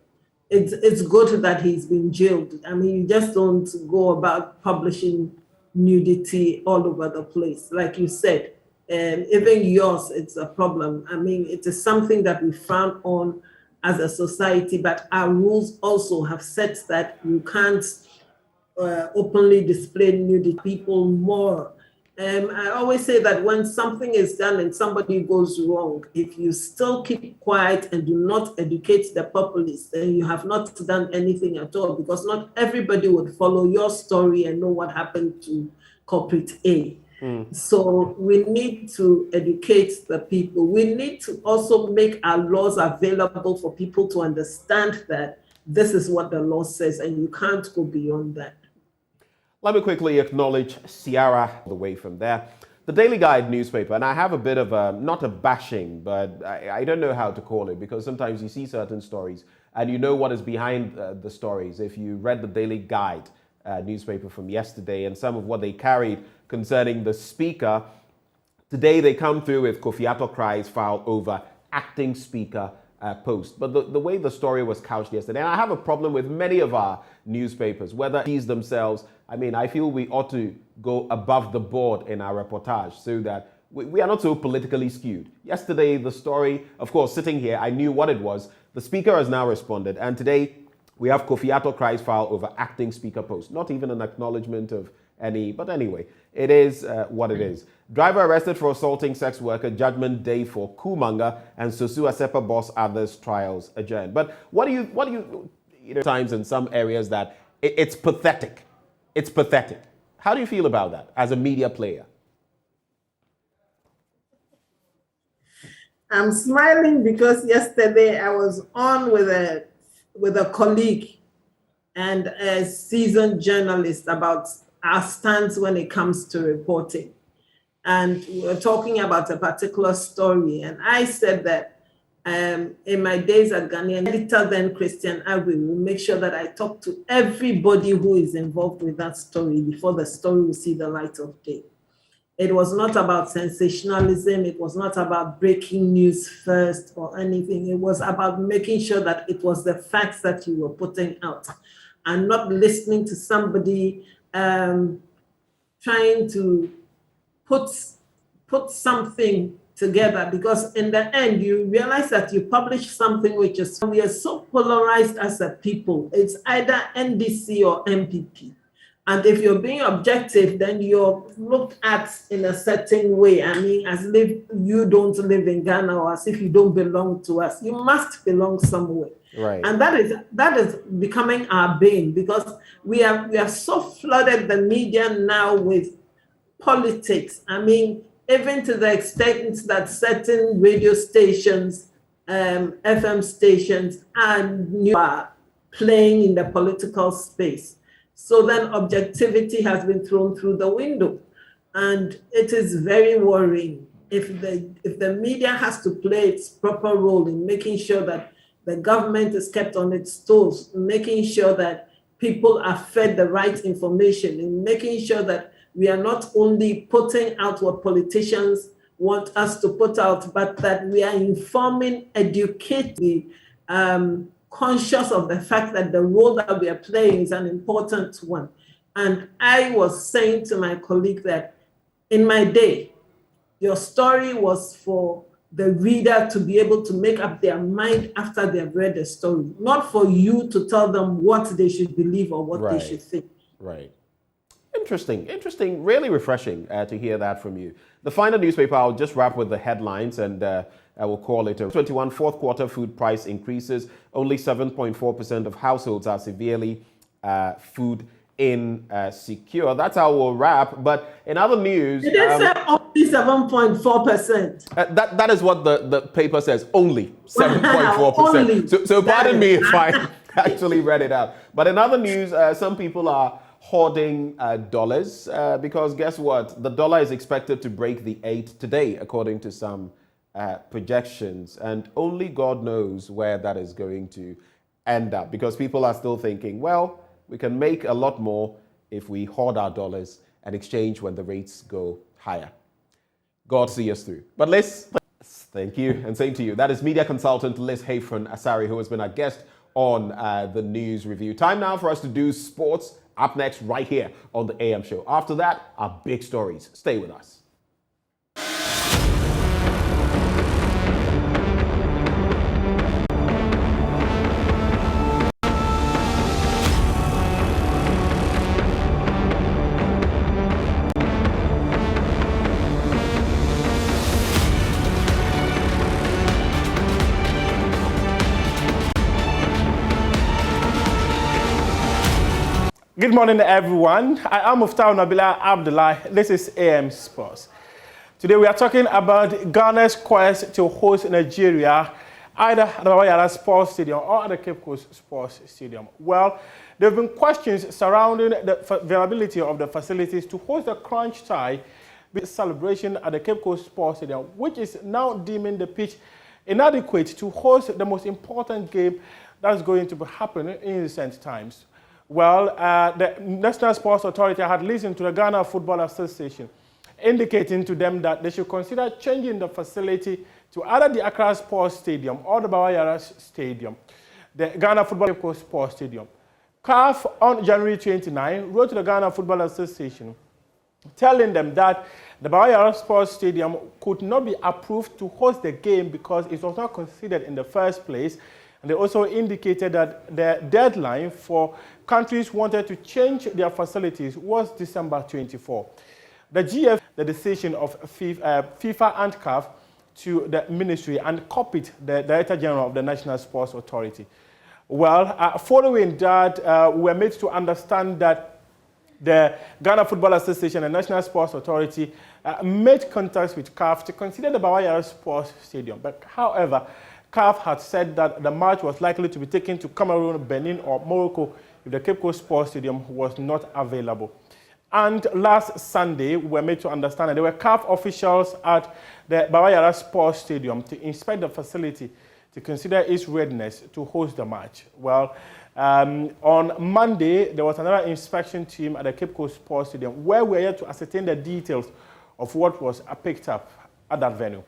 It's good that he's been jailed. I mean, you just don't go about publishing nudity all over the place. Like you said, even yours, it's a problem. I mean, it is something that we frown on as a society, but our rules also have said that you can't openly display nudity people more. I always say that when something is done and somebody goes wrong, if you still keep quiet and do not educate the populace, then you have not done anything at all, because not everybody would follow your story and know what happened to culprit A. So we need to educate the people. We need to also make our laws available for people to understand that this is what the law says and you can't go beyond that. Let me quickly acknowledge Ciara all the way from there. The Daily Guide newspaper, and I have a bit of a, not a bashing, but I don't know how to call it, because sometimes you see certain stories and you know what is behind the stories. If you read the Daily Guide newspaper from yesterday and some of what they carried concerning the speaker, today they come through with Kofi Atto cries filed over acting speaker post. But the way the story was couched yesterday, and I have a problem with many of our newspapers, whether these themselves, I mean, I feel we ought to go above the board in our reportage so that we are not so politically skewed. Yesterday, the story, of course, sitting here, I knew what it was. The speaker has now responded. And today, we have Kofi Ato cries foul over acting speaker post. Not even an acknowledgement of any, but anyway, it is what it is. Driver arrested for assaulting sex worker, judgment day for Kumanga, and Sosu Asepa boss others trials adjourned. But what do you times in some areas that it's pathetic. It's pathetic. How do you feel about that as a media player? I'm smiling because yesterday I was on with a colleague and a seasoned journalist about our stance when it comes to reporting. And we were talking about a particular story. And I said that in my days at Ghanaian editor, then Christian Agui, will make sure that I talk to everybody who is involved with that story before the story will see the light of day. It was not about sensationalism. It was not about breaking news first or anything. It was about making sure that it was the facts that you were putting out and not listening to somebody trying to put something together, because in the end you realize that you publish something which is, we are so polarized as a people. It's either NDC or MPP. And if you're being objective, then you're looked at in a certain way. I mean, as if you don't live in Ghana or as if you don't belong to us. You must belong somewhere. Right. And that is becoming our bane, because we are so flooded the media now with politics. I mean, even to the extent that certain radio stations, FM stations, are playing in the political space. So then objectivity has been thrown through the window. And it is very worrying if the media has to play its proper role in making sure that the government is kept on its toes, making sure that people are fed the right information, in making sure that we are not only putting out what politicians want us to put out, but that we are informing, educating, conscious of the fact that the role that we are playing is an important one. And I was saying to my colleague that in my day, your story was for the reader to be able to make up their mind after they've read the story, not for you to tell them what they should believe or what they should think. Right. Interesting, really refreshing to hear that from you. The final newspaper, I'll just wrap with the headlines and I will call it a 21 fourth quarter food price increases. Only 7.4% of households are severely food insecure. That's how we'll wrap. But in other news... Did it say only 7.4%? That is what the paper says, only 7.4%. So pardon me if I actually read it out. But in other news, some people are hoarding dollars because guess what? The dollar is expected to break the 8 today, according to some projections. And only God knows where that is going to end up, because people are still thinking, well, we can make a lot more if we hoard our dollars and exchange when the rates go higher. God see us through. But Liz, thank you, and same to you. That is media consultant Liz Hayfron Asari, who has been our guest on the News Review. Time now for us to do sports. Up next, right here on the AM show. After that, our big stories. Stay with us. Good morning, everyone. I am Muftau Nabila Abdullah. This is AM Sports. Today we are talking about Ghana's quest to host Nigeria either at the Wayara Sports Stadium or at the Cape Coast Sports Stadium. Well, there have been questions surrounding the availability of the facilities to host the crunch tie celebration at the Cape Coast Sports Stadium, which is now deeming the pitch inadequate to host the most important game that's going to be happening in recent times. Well, the National Sports Authority had listened to the Ghana Football Association indicating to them that they should consider changing the facility to either the Accra Sports Stadium or the Bawayara Stadium, the Ghana Football Sports Stadium. CAF on January 29 wrote to the Ghana Football Association telling them that the Bawayara Sports Stadium could not be approved to host the game because it was not considered in the first place. And they also indicated that the deadline for countries wanted to change their facilities was December 24. The GF, the decision of FIFA and CAF to the ministry and copied the Director General of the National Sports Authority. Well, following that, we were made to understand that the Ghana Football Association and National Sports Authority made contacts with CAF to consider the Bawayara Sports Stadium. But however, CAF had said that the match was likely to be taken to Cameroon, Benin, or Morocco if the Cape Coast Sports Stadium was not available. And last Sunday, we were made to understand that there were CAF officials at the Bawayara Sports Stadium to inspect the facility to consider its readiness to host the match. Well, on Monday, there was another inspection team at the Cape Coast Sports Stadium where we were yet to ascertain the details of what was picked up at that venue.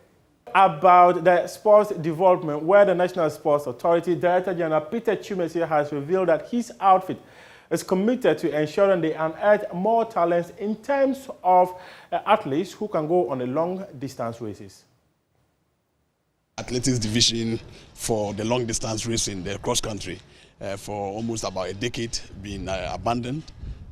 About the sports development, where the National Sports Authority Director General Peter Chumesi has revealed that his outfit is committed to ensuring they unearth more talents in terms of athletes who can go on the long distance races. Athletics division for the long distance race in the cross country for almost about a decade been abandoned.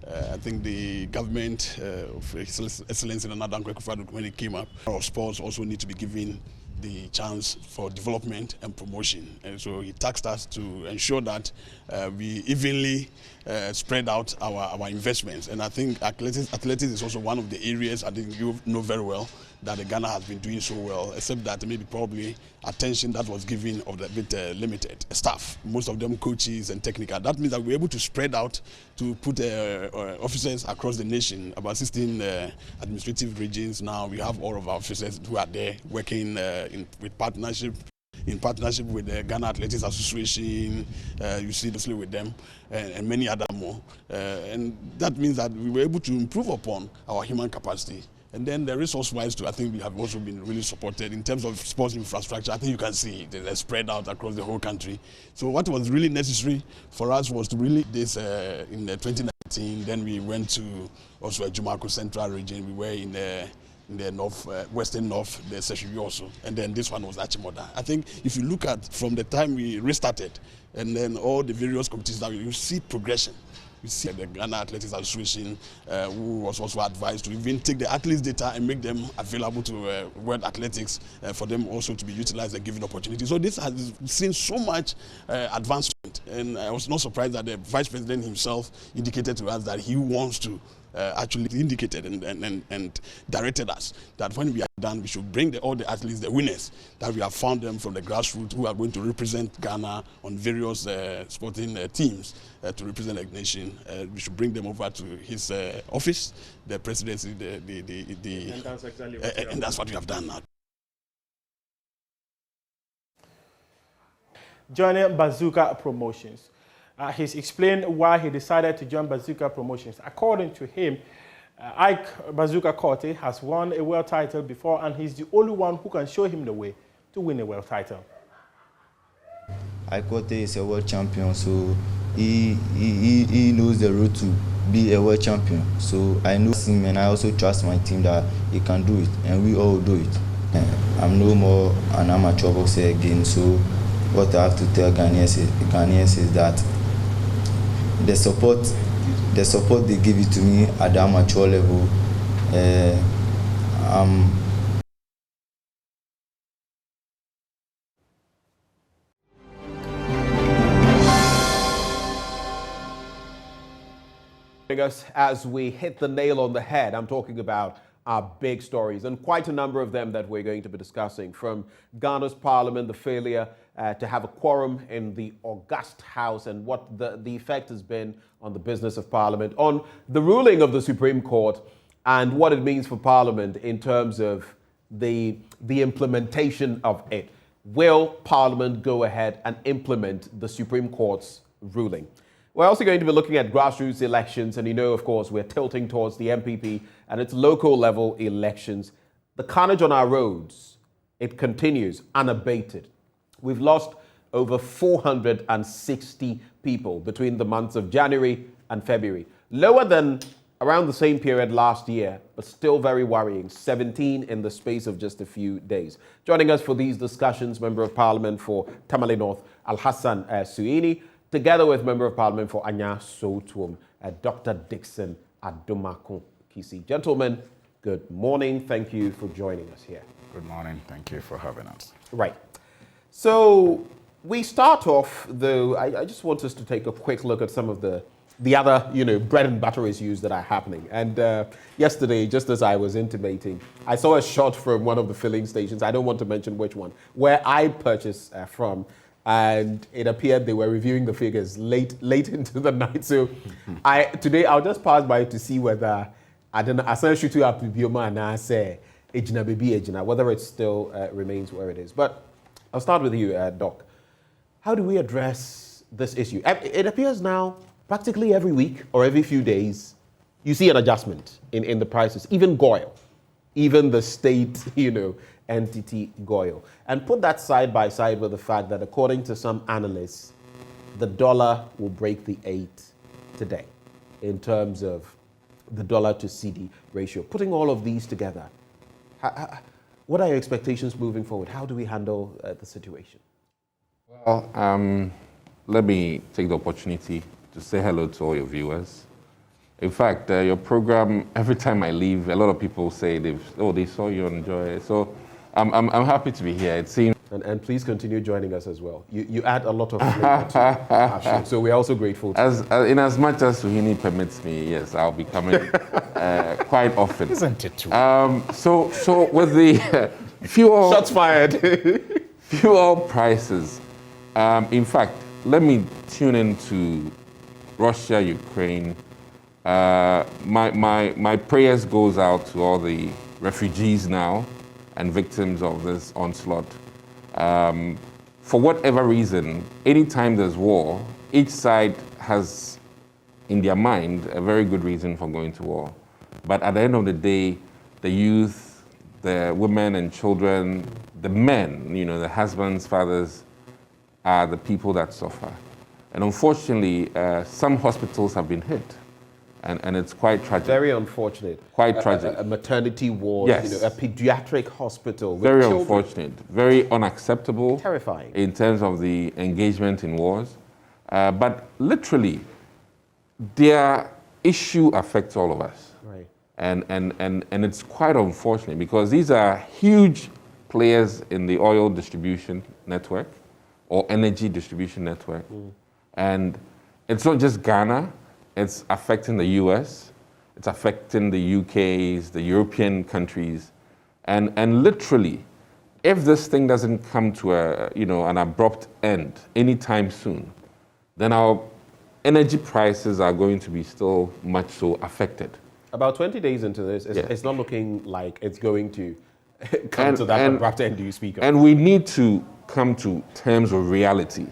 I think the government of Excellency in Nana Dankwa, when it came up, our sports also need to be given the chance for development and promotion. And so he tasked us to ensure that we evenly spread out our investments. And I think athletics is also one of the areas I think you know very well that the Ghana has been doing so well, except that maybe probably attention that was given of the bit limited staff, most of them coaches and technical. That means that we're able to spread out to put officers across the nation, about 16 administrative regions now. We have all of our officers who are there working in partnership with the Ghana Athletics Association, you see this with them, and many other more. And that means that we were able to improve upon our human capacity. And then the resource-wise too, I think we have also been really supported in terms of sports infrastructure. I think you can see they're spread out across the whole country. So what was really necessary for us was to really this in 2019. Then we went to also a Jumako Central region. We were in the north, western north, the Seshibi also. And then this one was Achimoda. I think if you look at from the time we restarted and then all the various competitions, that you see progression. We see the Ghana Athletics Association, who was also advised to even take the athletes' data and make them available to World Athletics for them also to be utilized and given opportunity. So this has seen so much advancement, and I was not surprised that the Vice President himself indicated to us that he wants to actually indicated and directed us that when we are done, we should bring all the athletes, the winners, that we have found them from the grassroots who are going to represent Ghana on various sporting teams to represent the nation. We should bring them over to his office, the presidency, and that's what we have done now. Joining Bazooka Promotions. He's explained why he decided to join Bazooka Promotions. According to him, Ike Bazooka Korte has won a world title before, and he's the only one who can show him the way to win a world title. Ike Korte is a world champion, so he knows the road to be a world champion. So I know him, and I also trust my team that he can do it, and we all do it. I'm no more an amateur boxer again, so what I have to tell Ghanaians is that the support they give it to me at the amateur level, as we hit the nail on the head, I'm talking about our big stories, and quite a number of them that we're going to be discussing, from Ghana's parliament, the failure to have a quorum in the august house, and what the effect has been on the business of parliament, on the ruling of the Supreme Court, and what it means for parliament in terms of the implementation of it. Will parliament go ahead and implement the Supreme Court's ruling? We're also going to be looking at grassroots elections, and of course, we're tilting towards the MPP and its local level elections. The carnage on our roads, it continues unabated. We've lost over 460 people between the months of January and February. Lower than around the same period last year, but still very worrying. 17 in the space of just a few days. Joining us for these discussions, Member of Parliament for Tamale North, Alhassan Suini, together with Member of Parliament for Anya Sotuom, Dr. Dixon Adomako Kisi. Gentlemen, good morning. Thank you for joining us here. Good morning. Thank you for having us. Right. So we start off, though, I just want us to take a quick look at some of the other, bread and butter issues that are happening. And yesterday, just as I was intimating, I saw a shot from one of the filling stations, I don't want to mention which one, where I purchased from, and it appeared they were reviewing the figures late into the night. So today I'll just pass by to see whether, I don't know, whether it still remains where it is. But I'll start with you, Doc. How do we address this issue? It appears now practically every week or every few days, you see an adjustment in the prices, even GOIL, even the state, entity GOIL. And put that side by side with the fact that according to some analysts, the dollar will break the 8 today in terms of the dollar to CD ratio. Putting all of these together, what are your expectations moving forward? How do we handle the situation? Well, let me take the opportunity to say hello to all your viewers. In fact, your program, every time I leave, a lot of people say they saw you on Joy. So I'm happy to be here. It seems. And please continue joining us as well. You add a lot of flavor to our show, so we're also grateful. In as much as Suhini permits me, yes, I'll be coming quite often. Isn't it true? So with the fuel. Shots fired. Fuel prices. In fact, let me tune into Russia, Ukraine. My prayers goes out to all the refugees now and victims of this onslaught. For whatever reason, anytime there's war, each side has in their mind a very good reason for going to war. But at the end of the day, the youth, the women and children, the men, the husbands, fathers, are the people that suffer. And unfortunately, some hospitals have been hit. And it's quite tragic. Very unfortunate. Quite tragic. A maternity ward, yes. A pediatric hospital. Very unfortunate. Very unacceptable. Terrifying. In terms of the engagement in wars. But literally, their issue affects all of us. Right. And it's quite unfortunate because these are huge players in the oil distribution network or energy distribution network. And it's not just Ghana. It's affecting the US, it's affecting the UKs, the European countries. And literally, if this thing doesn't come to an abrupt end anytime soon, then our energy prices are going to be still much so affected. About 20 days into this, it's not looking like it's going to come to that abrupt end you speak of. And we need to come to terms with reality.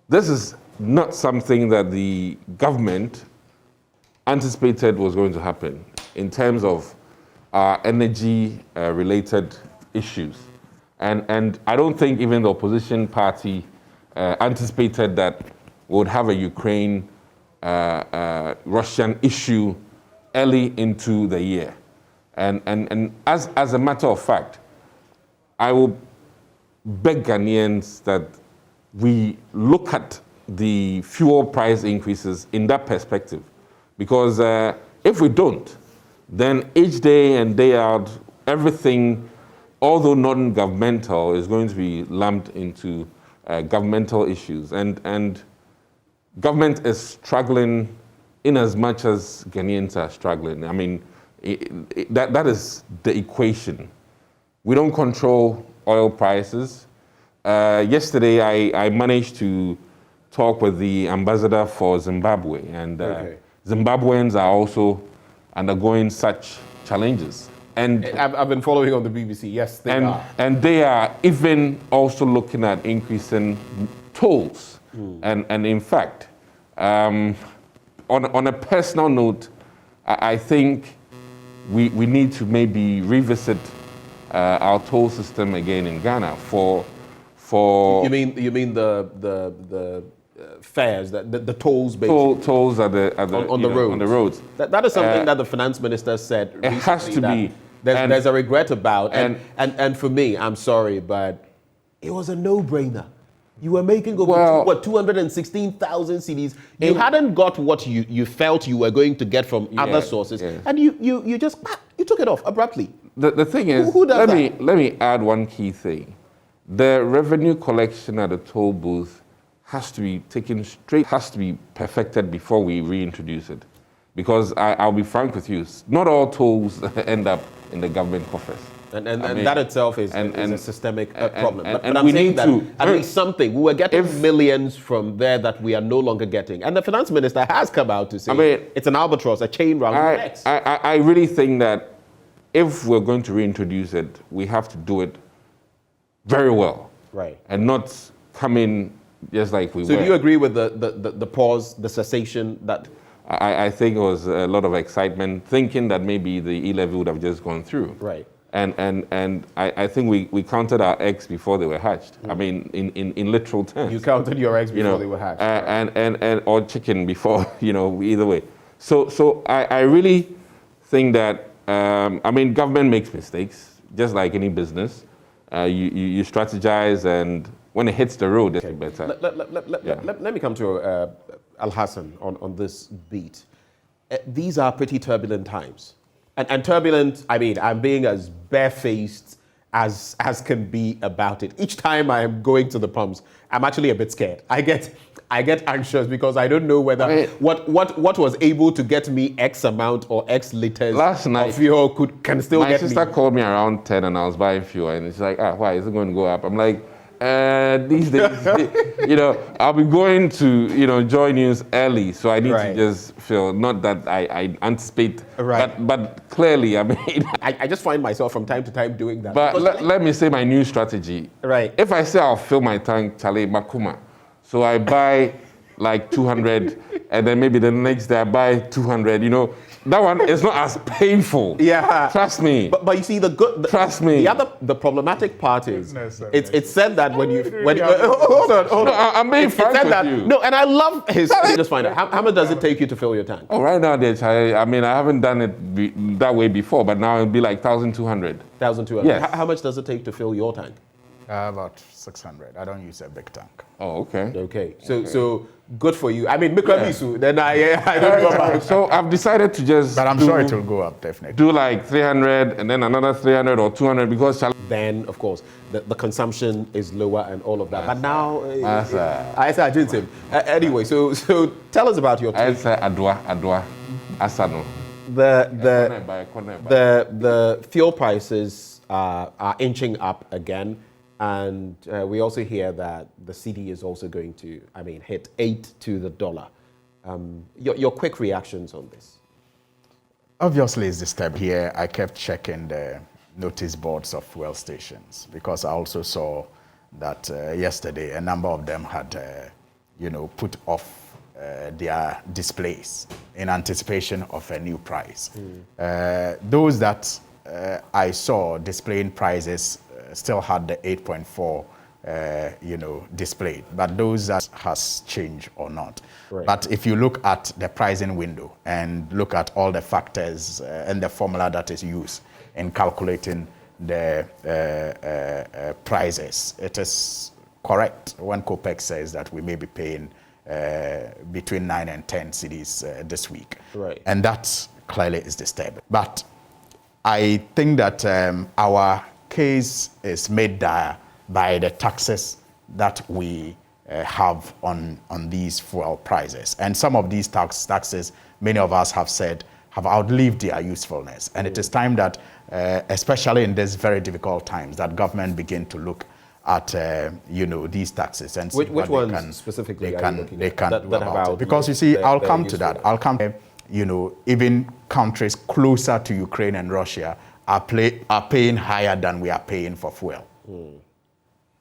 This is not something that the government anticipated was going to happen in terms of energy-related issues. And I don't think even the opposition party anticipated that we would have a Ukraine-Russian issue early into the year. And as a matter of fact, I will beg Ghanaians that we look at the fuel price increases in that perspective. Because if we don't, then each day and day out, everything, although non-governmental, is going to be lumped into governmental issues. And government is struggling in as much as Ghanaians are struggling. I mean, that is the equation. We don't control oil prices. Yesterday, I managed to talk with the ambassador for Zimbabwe, and Zimbabweans are also undergoing such challenges. And I've been following on the BBC. Yes, they are. And they are even also looking at increasing tolls. And in fact, On a personal note, I think we need to maybe revisit our toll system again in Ghana for. You mean the fares, the tolls, basically. Tolls on the roads. On the roads. That is something that the finance minister said recently. It has to be. There's a regret about, and for me, I'm sorry, but it was a no-brainer. You were making over 216,000 CDs. You hadn't got what you felt you were going to get from other sources, and you just took it off abruptly. The thing is, let me add one key thing. The revenue collection at the toll booth has to be taken straight, has to be perfected before we reintroduce it. Because I'll be frank with you, not all tolls end up in the government coffers. And that itself is a systemic problem. But and I'm we saying need that to at least something. We were getting millions from there that we are no longer getting. And the finance minister has come out to say it's an albatross, a chain round the necks. I really think that if we're going to reintroduce it, we have to do it very well. Right. And not come in just like we were. So do you agree with the pause, the cessation that... I think it was a lot of excitement, thinking that maybe the e-levy would have just gone through. Right. And I think we counted our eggs before they were hatched. I mean, in literal terms. You counted your eggs before they were hatched. And or chicken before, either way. So I really think that, government makes mistakes, just like any business. You strategize, and when it hits the road, it's better. Let me come to Al-Hassan on this beat. These are pretty turbulent times. And turbulent, I'm being as barefaced as can be about it. Each time I am going to the pumps, I'm actually a bit scared. I get anxious because I don't know whether what was able to get me X amount or X liters last night, of fuel can still get me. My sister called me around 10 and I was buying fuel, and it's like, why is it going to go up? I'm like, these days, I'll be going to, JoyNews early, so I need to just feel, not that I anticipate, but clearly, I just find myself from time to time doing that. But let me say my new strategy. Right. If I say I'll fill my tank, Chale Makuma, so I buy like 200, and then maybe the next day I buy 200, that one is not as painful. Yeah. Trust me. But you see, trust me. The problematic part is, it's said that when you hold on. No, I'm being frank with you. No, and I love his. Just find out how much does it take you to fill your tank? Oh, right now, I haven't done it that way before, but now it'll be like 1,200. 1,200. Yes. How much does it take to fill your tank? About 600. I don't use a big tank. Oh, okay. Okay. So good for you. Then I don't know about. So I've decided to just. But I'm sure it will go up definitely. Do like 300 and then another 300 or 200 because. Then of course the consumption is lower and all of that. But now. I said I didn't say. Anyway, so tell us about your tank. I said Adwa Asano. The fuel prices are inching up again. And we also hear that the CD is also going to, hit 8 to the dollar. Your quick reactions on this? Obviously, it's disturbing. Here, I kept checking the notice boards of fuel stations because I also saw that yesterday a number of them had, put off their displays in anticipation of a new price. Those that I saw displaying prices still had the 8.4, displayed, but those that has changed or not. Right. But if you look at the pricing window and look at all the factors and the formula that is used in calculating the prices, it is correct when COPEC says that we may be paying between 9 and 10 cedis this week. Right. And that clearly is disturbing. But I think that our case is made dire by the taxes that we have on these fuel prices. And some of these taxes, many of us have said, have outlived their usefulness. And it is time that, especially in these very difficult times, that government begin to look at these taxes and see which ones specifically they can do about it. Because you see, I'll come to that. I'll come. Even countries closer to Ukraine and Russia are paying higher than we are paying for fuel.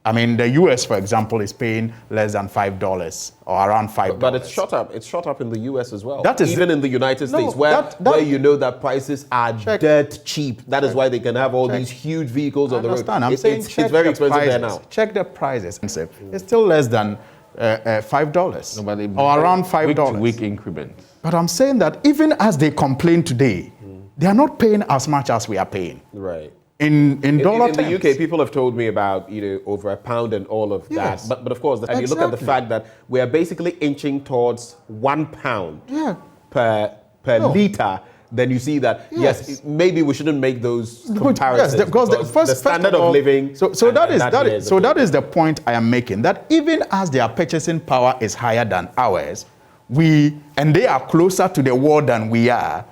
I mean, the US, for example, is paying less than $5 or around $5. But it's shot up. It's shot up in the US as well. That is even in the United States, where you know that prices are dirt cheap. That is why they can have all these huge vehicles on the road. I'm saying it's very expensive there now. Check the prices. It's still less than $5 or around $5. Week increments. But I'm saying that even as they complain today, they are not paying as much as we are paying. Right. In dollar terms. In the UK, people have told me about over £1 and all of that. But of course, and you look at the fact that we are basically inching towards £1 per litre. Then you see that yes, maybe we shouldn't make those comparisons. Yes, because the standard of living. So that is the point I am making. That even as their purchasing power is higher than ours, and they are closer to the war than we are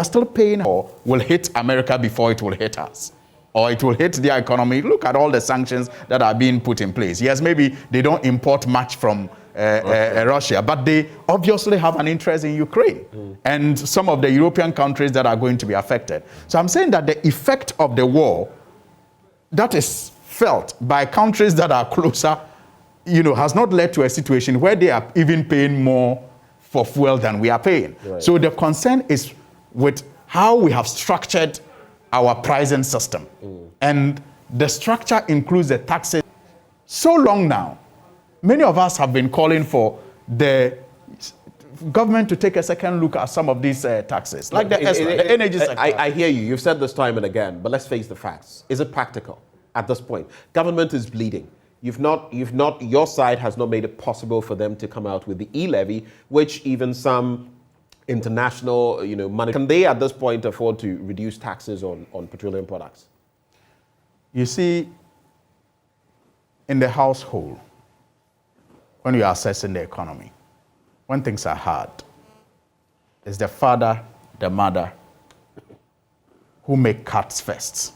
still paying, or will hit America before it will hit us, or it will hit their economy. Look at all the sanctions that are being put in place. Yes, maybe they don't import much from Russia, but they obviously have an interest in Ukraine and some of the European countries that are going to be affected. So I'm saying that the effect of the war that is felt by countries that are closer, has not led to a situation where they are even paying more for fuel than we are paying. Right. So the concern is with how we have structured our pricing system. And the structure includes the taxes. So long now, many of us have been calling for the government to take a second look at some of these taxes, like the energy sector. I hear you. You've said this time and again, but let's face the facts. Is it practical at this point? Government is bleeding. Your side has not made it possible for them to come out with the e-levy, which even some international, money. Can they at this point afford to reduce taxes on petroleum products? You see, in the household, when you are assessing the economy, when things are hard, it's the father, the mother, who make cuts first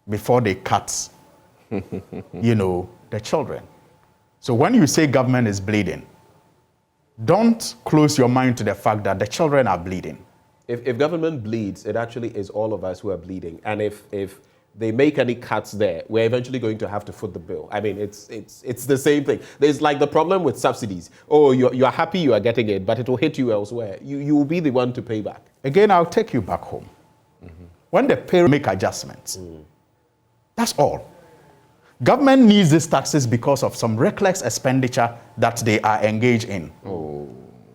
before they cut, the children. So when you say government is bleeding, don't close your mind to the fact that the children are bleeding. If government bleeds, it actually is all of us who are bleeding. And if they make any cuts there, we're eventually going to have to foot the bill. I mean, it's the same thing. There's like the problem with subsidies. Oh, you're happy you are getting it, but it will hit you elsewhere. You will be the one to pay back. Again, I'll take you back home. When the parents make adjustments, that's all. Government needs these taxes because of some reckless expenditure that they are engaged in.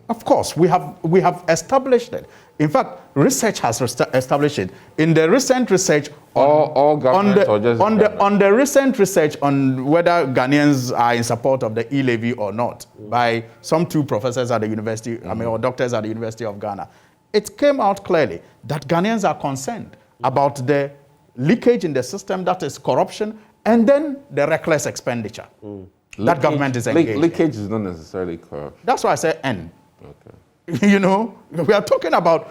Of course, we have established it. In fact, research has established it. In the recent research on the recent research on whether Ghanaians are in support of the e-levy or not by some two professors at the university, or doctors at the University of Ghana, it came out clearly that Ghanaians are concerned about the leakage in the system, that is corruption, and then the reckless expenditure that government is engaged in. Leakage is not necessarily corruption. That's why I say N. Okay. We are talking about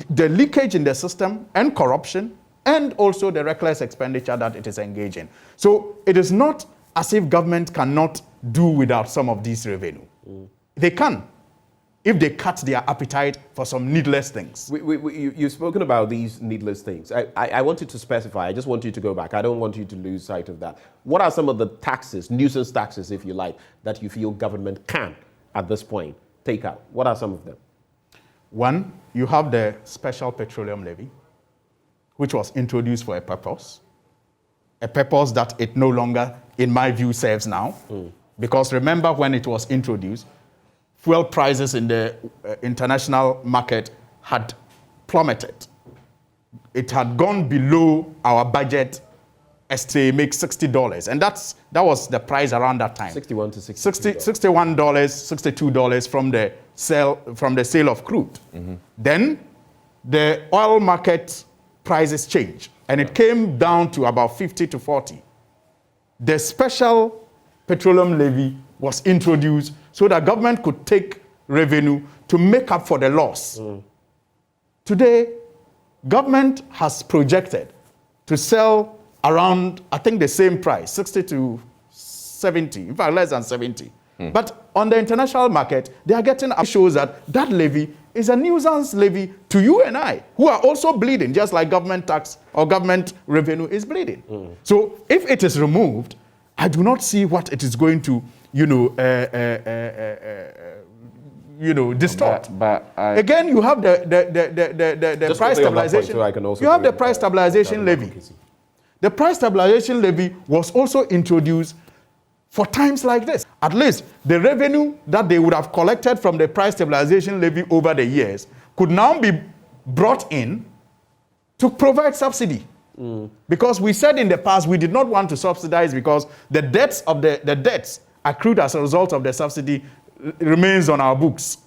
the leakage in the system and corruption and also the reckless expenditure that it is engaged in. So it is not as if government cannot do without some of these revenue. They can, if they cut their appetite for some needless things. You've spoken about these needless things. I want you to specify. I just want you to go back. I don't want you to lose sight of that. What are some of the taxes, nuisance taxes, if you like, that you feel government can, at this point, take out? What are some of them? One, you have the special petroleum levy, which was introduced for a purpose that it no longer, in my view, serves now. Because remember when it was introduced, fuel prices in the international market had plummeted. It had gone below our budget estimate $60, and that was the price around that time. $61 to $62. $61, $62 from the sale of crude. Then the oil market prices changed, and it came down to about 50 to 40. The special petroleum levy was introduced so that government could take revenue to make up for the loss. Today, government has projected to sell around, I think, the same price, 60 to 70, in fact, less than 70. But on the international market, they are getting shows that levy is a nuisance levy to you and I, who are also bleeding, just like government tax or government revenue is bleeding. So if it is removed, I do not see what it is going to, distort. Again, you have the price stabilization. You have the price stabilization levy. The price stabilization levy was also introduced for times like this. At least the revenue that they would have collected from the price stabilization levy over the years could now be brought in to provide subsidy. Because we said in the past we did not want to subsidize because the debts of the debts accrued as a result of the subsidy remains on our books.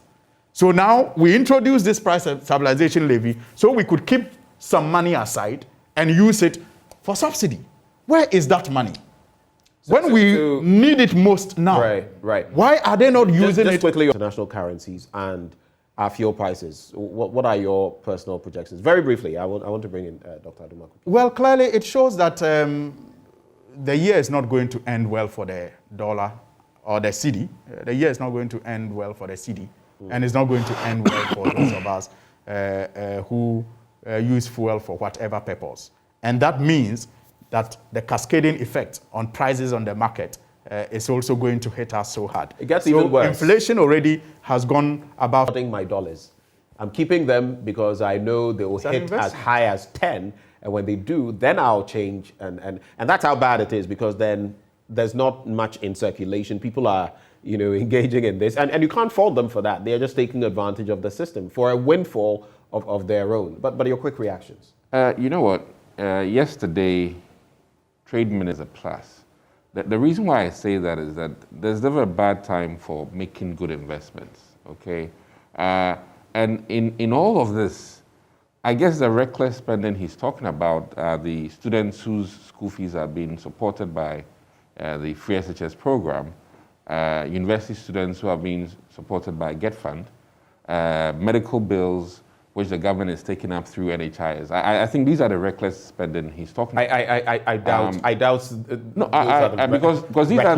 So now we introduced this price stabilization levy so we could keep some money aside and use it for subsidy. Where is that money? When we need it most now. Right. Why are they not using just it? Quickly, international currencies and our fuel prices. What are your personal projections? Very briefly, I want to bring in Dr. Adumaku. Well, clearly it shows that the year is not going to end well for the dollar or the cedi. The year is not going to end well for the cedi, and it's not going to end well for those of us who use fuel for whatever purpose. And that means that the cascading effect on prices on the market is also going to hit us so hard. It gets even worse. Inflation already has gone about... my dollars. I'm keeping them because I know they will hit as high as 10, and when they do, then I'll change. And that's how bad it is, because then there's not much in circulation. People are, engaging in this, and you can't fault them for that. They're just taking advantage of the system for a windfall of their own. But your quick reactions. You know what? Yesterday, trade minister plus. The reason why I say that is that there's never a bad time for making good investments, okay? And in all of this, I guess the reckless spending he's talking about are the students whose school fees are being supported by the free SHS program, university students who are being supported by Get Fund, medical bills, which the government is taking up through NHIS. I think these are the reckless spending he's talking about. I doubt. Because these are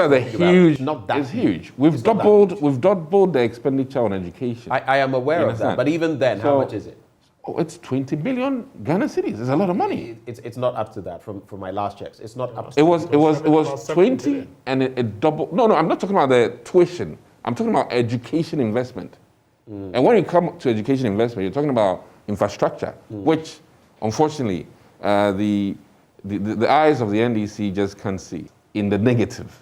the huge. Not that it's huge. We've doubled the expenditure on education. I am aware of that, but even then, how much is it? Oh, it's 20 billion Ghana cedis. It's a lot of money. It's not up to that from my last checks. It's not up to it was 20 and it doubled. No, I'm not talking about the tuition. I'm talking about education investment. And when you come to education investment, you're talking about infrastructure, which, unfortunately, the eyes of the NDC just can't see in the negative,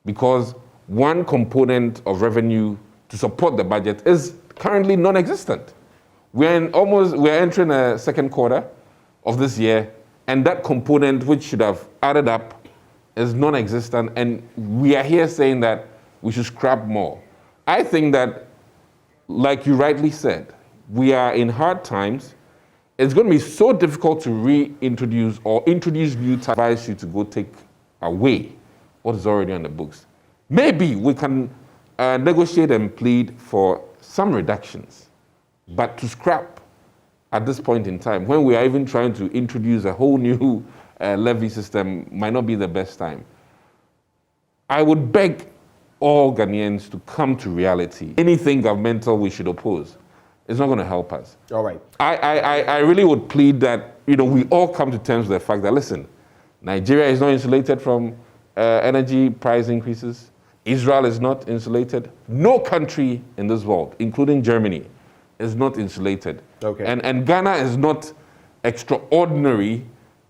because one component of revenue to support the budget is currently non-existent. We're entering a second quarter of this year, and that component, which should have added up, is non-existent, and we are here saying that we should scrap more. I think that, like you rightly said, we are in hard times. It's going to be so difficult to reintroduce or introduce new taxes. I advise you to go take away what is already on the books. Maybe we can negotiate and plead for some reductions, but to scrap at this point in time, when we are even trying to introduce a whole new levy system, might not be the best time. I would beg all Ghanaians to come to reality. Anything governmental we should oppose. It's not going to help us. All right. I really would plead that we all come to terms with the fact that, listen, Nigeria is not insulated from energy price increases. Israel is not insulated. No country in this world, including Germany, is not insulated. Okay. And Ghana is not extraordinary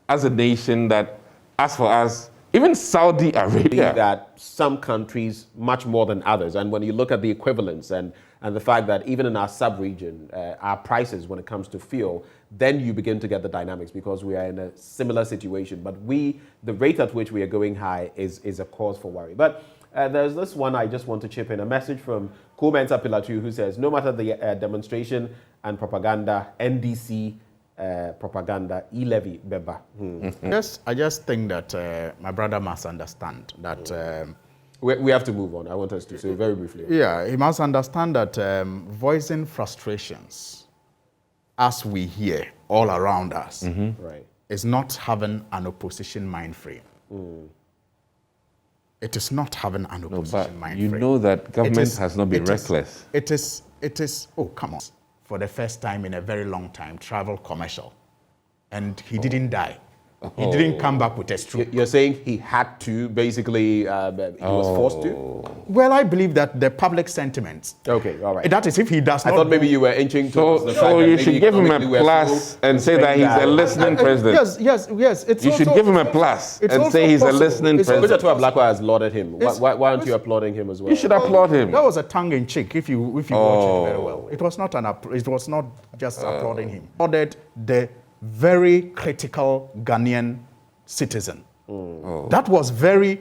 as a nation that, as for us, even Saudi Arabia. That some countries much more than others, and when you look at the equivalence and the fact that even in our sub-region, our prices when it comes to fuel, then you begin to get the dynamics, because we are in a similar situation. But the rate at which we are going high is a cause for worry. But there's this one I just want to chip in, a message from Kumensa Pilatu, who says, no matter the demonstration and propaganda, NDC propaganda, e-levy, beba. I just think that my brother must understand that... we have to move on. I want us to say very briefly. Yeah, he must understand that voicing frustrations, as we hear all around us, right, is not having an opposition mind frame. It is not having an opposition mind frame. You know that government has not been reckless. It is, oh, come on. For the first time in a very long time, travel commercial. And he didn't die. He didn't come back with a stroke. You're saying he had to, basically, he was forced to? Well, I believe that the public sentiment. Okay, all right. That is if he does not. I thought maybe you were inching towards the fact So that you maybe should give him a economically we're plus so and say that he's a listening president. Yes. You should give him a plus and say he's a listening president. Mr. Blackwell has lauded him. Why aren't you applauding him as well? You should applaud him. That was a tongue-in-cheek. If you watch it very well, it was not just applauding him. Applauded the very critical Ghanaian citizen. That was very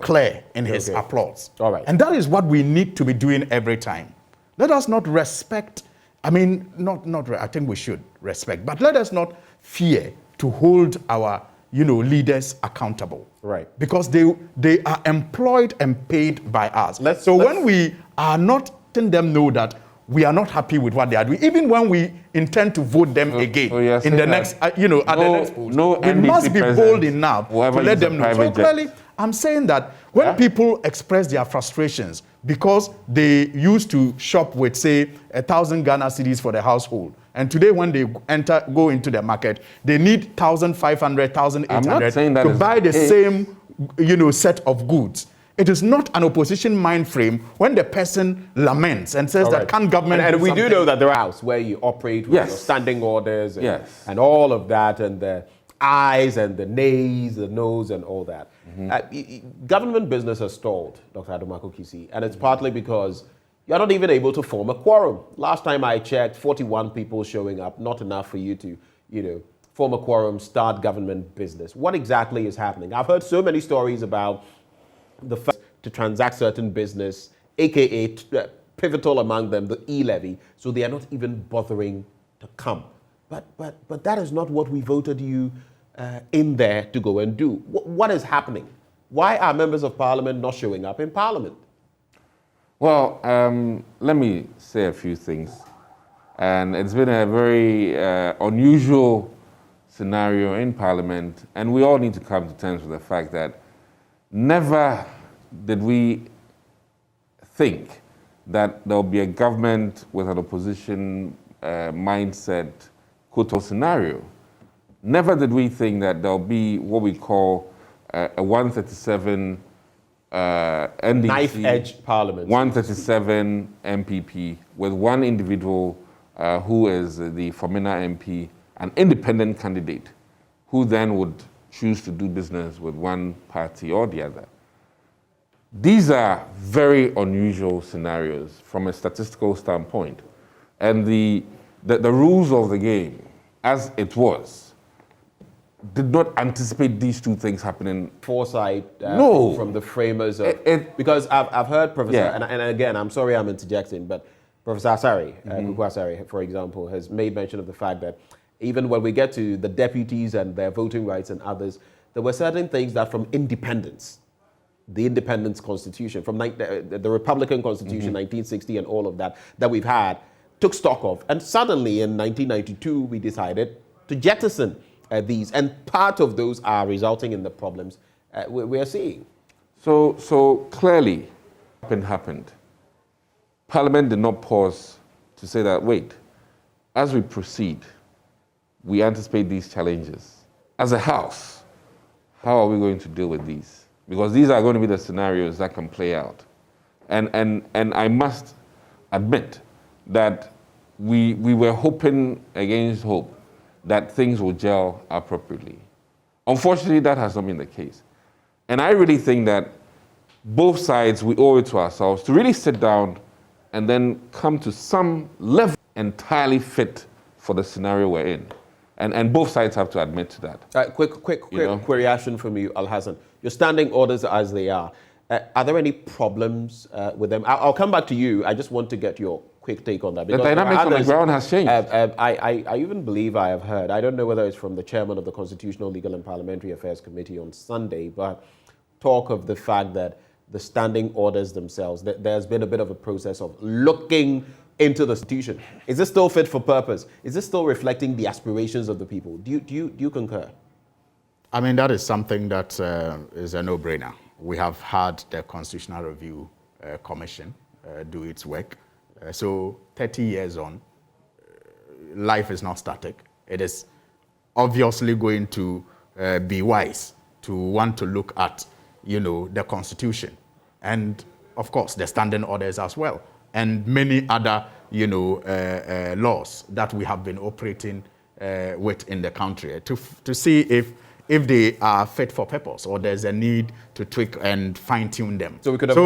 clear in his applause. All right. And that is what we need to be doing every time. Let us not respect, I think we should respect, but let us not fear to hold our leaders accountable. Right. Because they are employed and paid by us. When we are not letting them know that we are not happy with what they are doing, even when we intend to vote them again in the next, at the next vote, we must be bold enough to let them know. So clearly, I'm saying that when people express their frustrations because they used to shop with, say, 1,000 Ghana cedis for the household, and today when they go into the market, they need 1,500, 1,800 to buy the same, set of goods. It is not an opposition mind frame when the person laments and says that can government and do we something? do know that there are houses where you operate with your standing orders and all of that, and the ayes and the nays, the noes and all that. Government business has stalled, Dr. Adomako Kisi, and it's partly because you're not even able to form a quorum. Last time I checked, 41 people showing up, not enough for you to, form a quorum, start government business. What exactly is happening? I've heard so many stories about the first to transact certain business, aka pivotal among them, the e-levy, so they are not even bothering to come. But that is not what we voted you in there to go and do. What is happening? Why are members of parliament not showing up in parliament? Well, let me say a few things. And it's been a very unusual scenario in parliament, and we all need to come to terms with the fact that never did we think that there will be a government with an opposition mindset scenario. Never did we think that there will be what we call a 137 NDC, knife-edge parliament. 137 MPP with one individual who is the Famina MP, an independent candidate, who then would choose to do business with one party or the other. These are very unusual scenarios from a statistical standpoint. And the rules of the game, as it was, did not anticipate these two things happening. Foresight No. from the framers of... because I've heard Professor, and again, I'm sorry I'm interjecting, but Professor Asari, Kuku Asari, for example, has made mention of the fact that even when we get to the deputies and their voting rights and others, there were certain things that from independence, the Independence Constitution, from the Republican Constitution, 1960 and all of that, that we've had, took stock of. And suddenly in 1992, we decided to jettison these. And part of those are resulting in the problems we are seeing. So clearly, what happened. Parliament did not pause to say that, wait, as we proceed, we anticipate these challenges. As a house, how are we going to deal with these? Because these are going to be the scenarios that can play out. And I must admit that we were hoping against hope that things will gel appropriately. Unfortunately, that has not been the case. And I really think that both sides, we owe it to ourselves to really sit down and then come to some level entirely fit for the scenario we're in. And both sides have to admit to that. Quick reaction from you, Al-Hassan. Your standing orders as they are there any problems with them? I'll come back to you. I just want to get your quick take on that. The dynamics on the ground has changed. I even believe I have heard, I don't know whether it's from the chairman of the Constitutional, Legal and Parliamentary Affairs Committee on Sunday, but talk of the fact that the standing orders themselves, there's been a bit of a process of looking into the Constitution. Is this still fit for purpose? Is this still reflecting the aspirations of the people? Do you concur? I mean, that is something that is a no-brainer. We have had the Constitutional Review Commission do its work. So 30 years on, life is not static. It is obviously going to be wise to want to look at, the Constitution and, of course, the standing orders as well, and many other, laws that we have been operating with in the country to see if they are fit for purpose or there's a need to tweak and fine-tune them. So we could have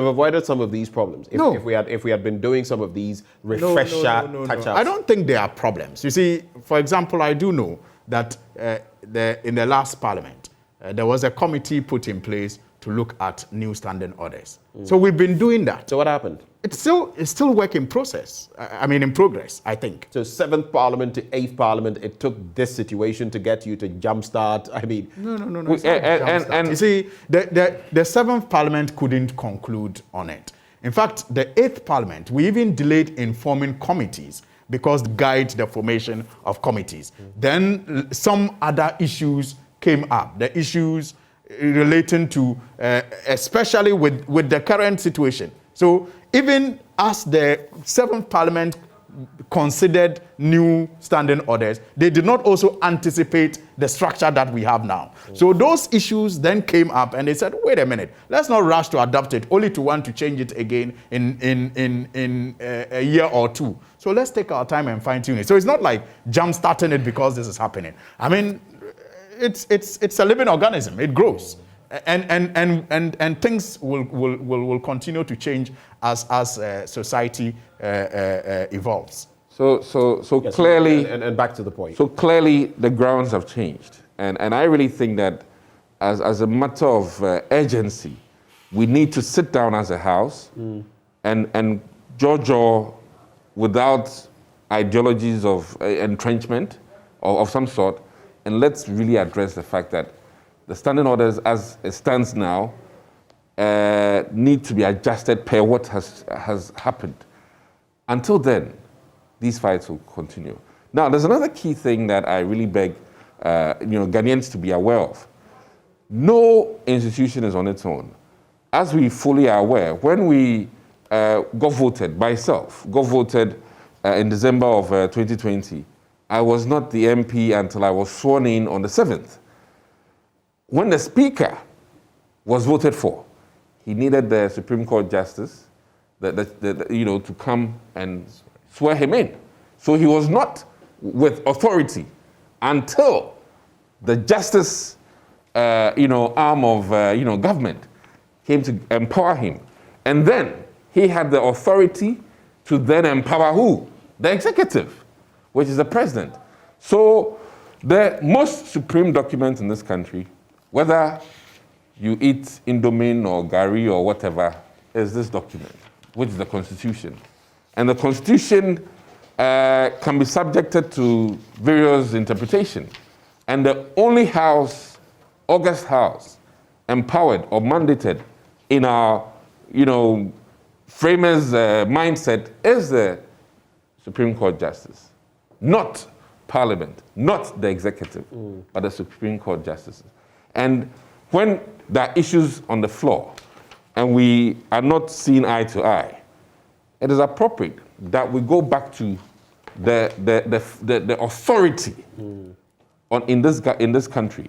avoided some of these problems if we had been doing some of these refresher touch-ups. I don't think there are problems. You see, for example, I do know that in the last parliament, there was a committee put in place to look at new standing orders. So we've been doing that. So what happened? It's still work in process. In progress, I think. So 7th Parliament to 8th Parliament, it took this situation to get you to jumpstart. No. And you see, the 7th Parliament couldn't conclude on it. In fact, the 8th Parliament, we even delayed in forming committees because it guides the formation of committees. Then some other issues came up. The issues relating to, especially with the current situation. So even as the 7th Parliament considered new standing orders, they did not also anticipate the structure that we have now. So those issues then came up and they said, wait a minute, let's not rush to adopt it, only to want to change it again in a year or two. So let's take our time and fine tune it. So it's not like jump starting it because this is happening. It's a living organism. It grows. And things will continue to change as society evolves. So yes, clearly, and back to the point. So clearly, the grounds have changed, and I really think that as a matter of urgency, we need to sit down as a house and Jojo, without ideologies of entrenchment or of some sort, and let's really address the fact that the standing orders as it stands now need to be adjusted per what has happened. Until then, these fights will continue. Now, there's another key thing that I really beg Ghanaians to be aware of. No institution is on its own. As we fully are aware, when we got voted in December of 2020, I was not the MP until I was sworn in on the 7th. When the Speaker was voted for, he needed the Supreme Court Justice to come and swear him in. So he was not with authority until the Justice arm of government came to empower him. And then he had the authority to then empower who? The executive, which is the president. So the most supreme document in this country, whether you eat Indomie or Gari or whatever, is this document, which is the Constitution. And the Constitution can be subjected to various interpretations. And the only house, August House, empowered or mandated in our, framers' mindset is the Supreme Court Justice, not Parliament, not the executive, but the Supreme Court Justices. And when there are issues on the floor and we are not seeing eye to eye, it is appropriate that we go back to the authority in this country,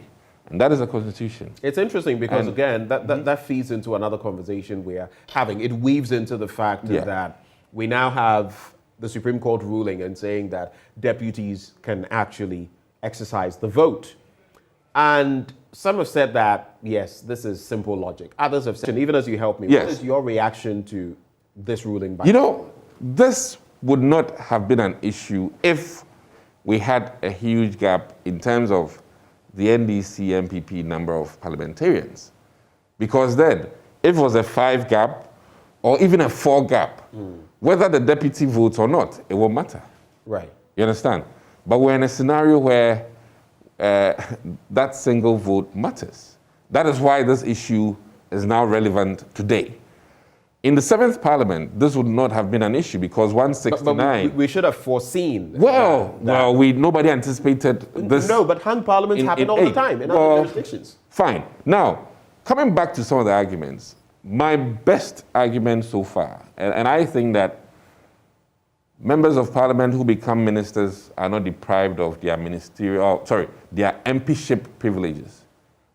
and that is the Constitution. It's interesting because, again, that feeds into another conversation we are having. It weaves into the fact that we now have the Supreme Court ruling and saying that deputies can actually exercise the vote. And some have said that, yes, this is simple logic. Others have said, even as you help me, what is your reaction to this ruling? This would not have been an issue if we had a huge gap in terms of the NDC MPP number of parliamentarians. Because then, if it was a 5 gap or even a 4 gap, whether the deputy votes or not, it won't matter. Right. You understand? But we're in a scenario where that single vote matters. That is why this issue is now relevant today. In the 7th Parliament, this would not have been an issue because 169... But we should have foreseen nobody anticipated this. No, but hung parliaments happen all the time in other jurisdictions. Fine. Now, coming back to some of the arguments, my best argument so far, and I think that members of parliament who become ministers are not deprived of their their MPship privileges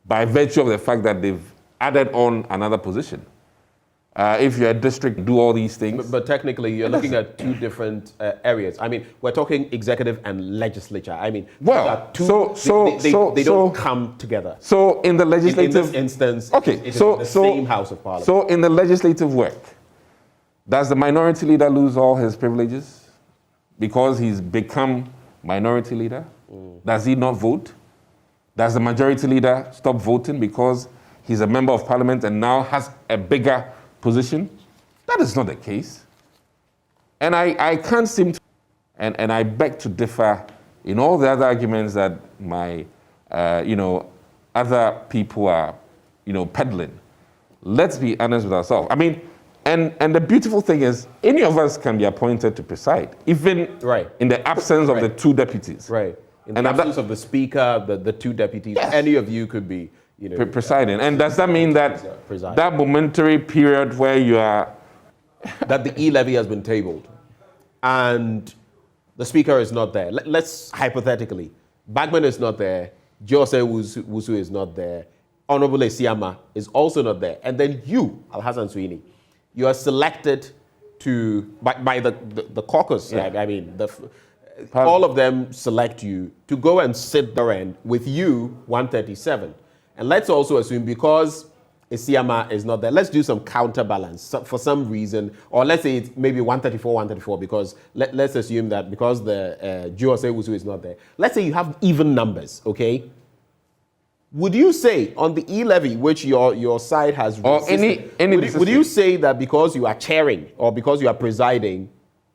by virtue of the fact that they've added on another position. If you're a district, do all these things. But technically, you're looking at two different areas. I mean, we're talking executive and legislature. I mean, well, they don't come together. So in the legislative... In this instance, okay, it is the same House of Parliament. So in the legislative work, does the minority leader lose all his privileges because he's become minority leader? Does he not vote? Does the majority leader stop voting because he's a member of parliament and now has a bigger position? That is not the case. And I can't seem to, and I beg to differ in all the other arguments that my, other people are, peddling. Let's be honest with ourselves. I mean, and the beautiful thing is, any of us can be appointed to preside, even in the absence of the two deputies. Right. In the absence of the speaker, the two deputies, any of you could be, presiding. And does that mean that that momentary period where you are... that the e-levy has been tabled and the speaker is not there. Let's hypothetically, Bagman is not there, Jose Wusu is not there, Honorable Esiama is also not there, and then you, Alhassan Suini, you are selected by the caucus. Yeah. I mean, all of them select you to go and sit there and with you 137. And let's also assume because Isiama is not there, let's do some counterbalance for some reason, or let's say it's maybe 134 because let's assume that because the Jose Wusu is not there. Let's say you have even numbers, okay? Would you say on the e-levy, which your side has resisted, would you say that because you are chairing or because you are presiding,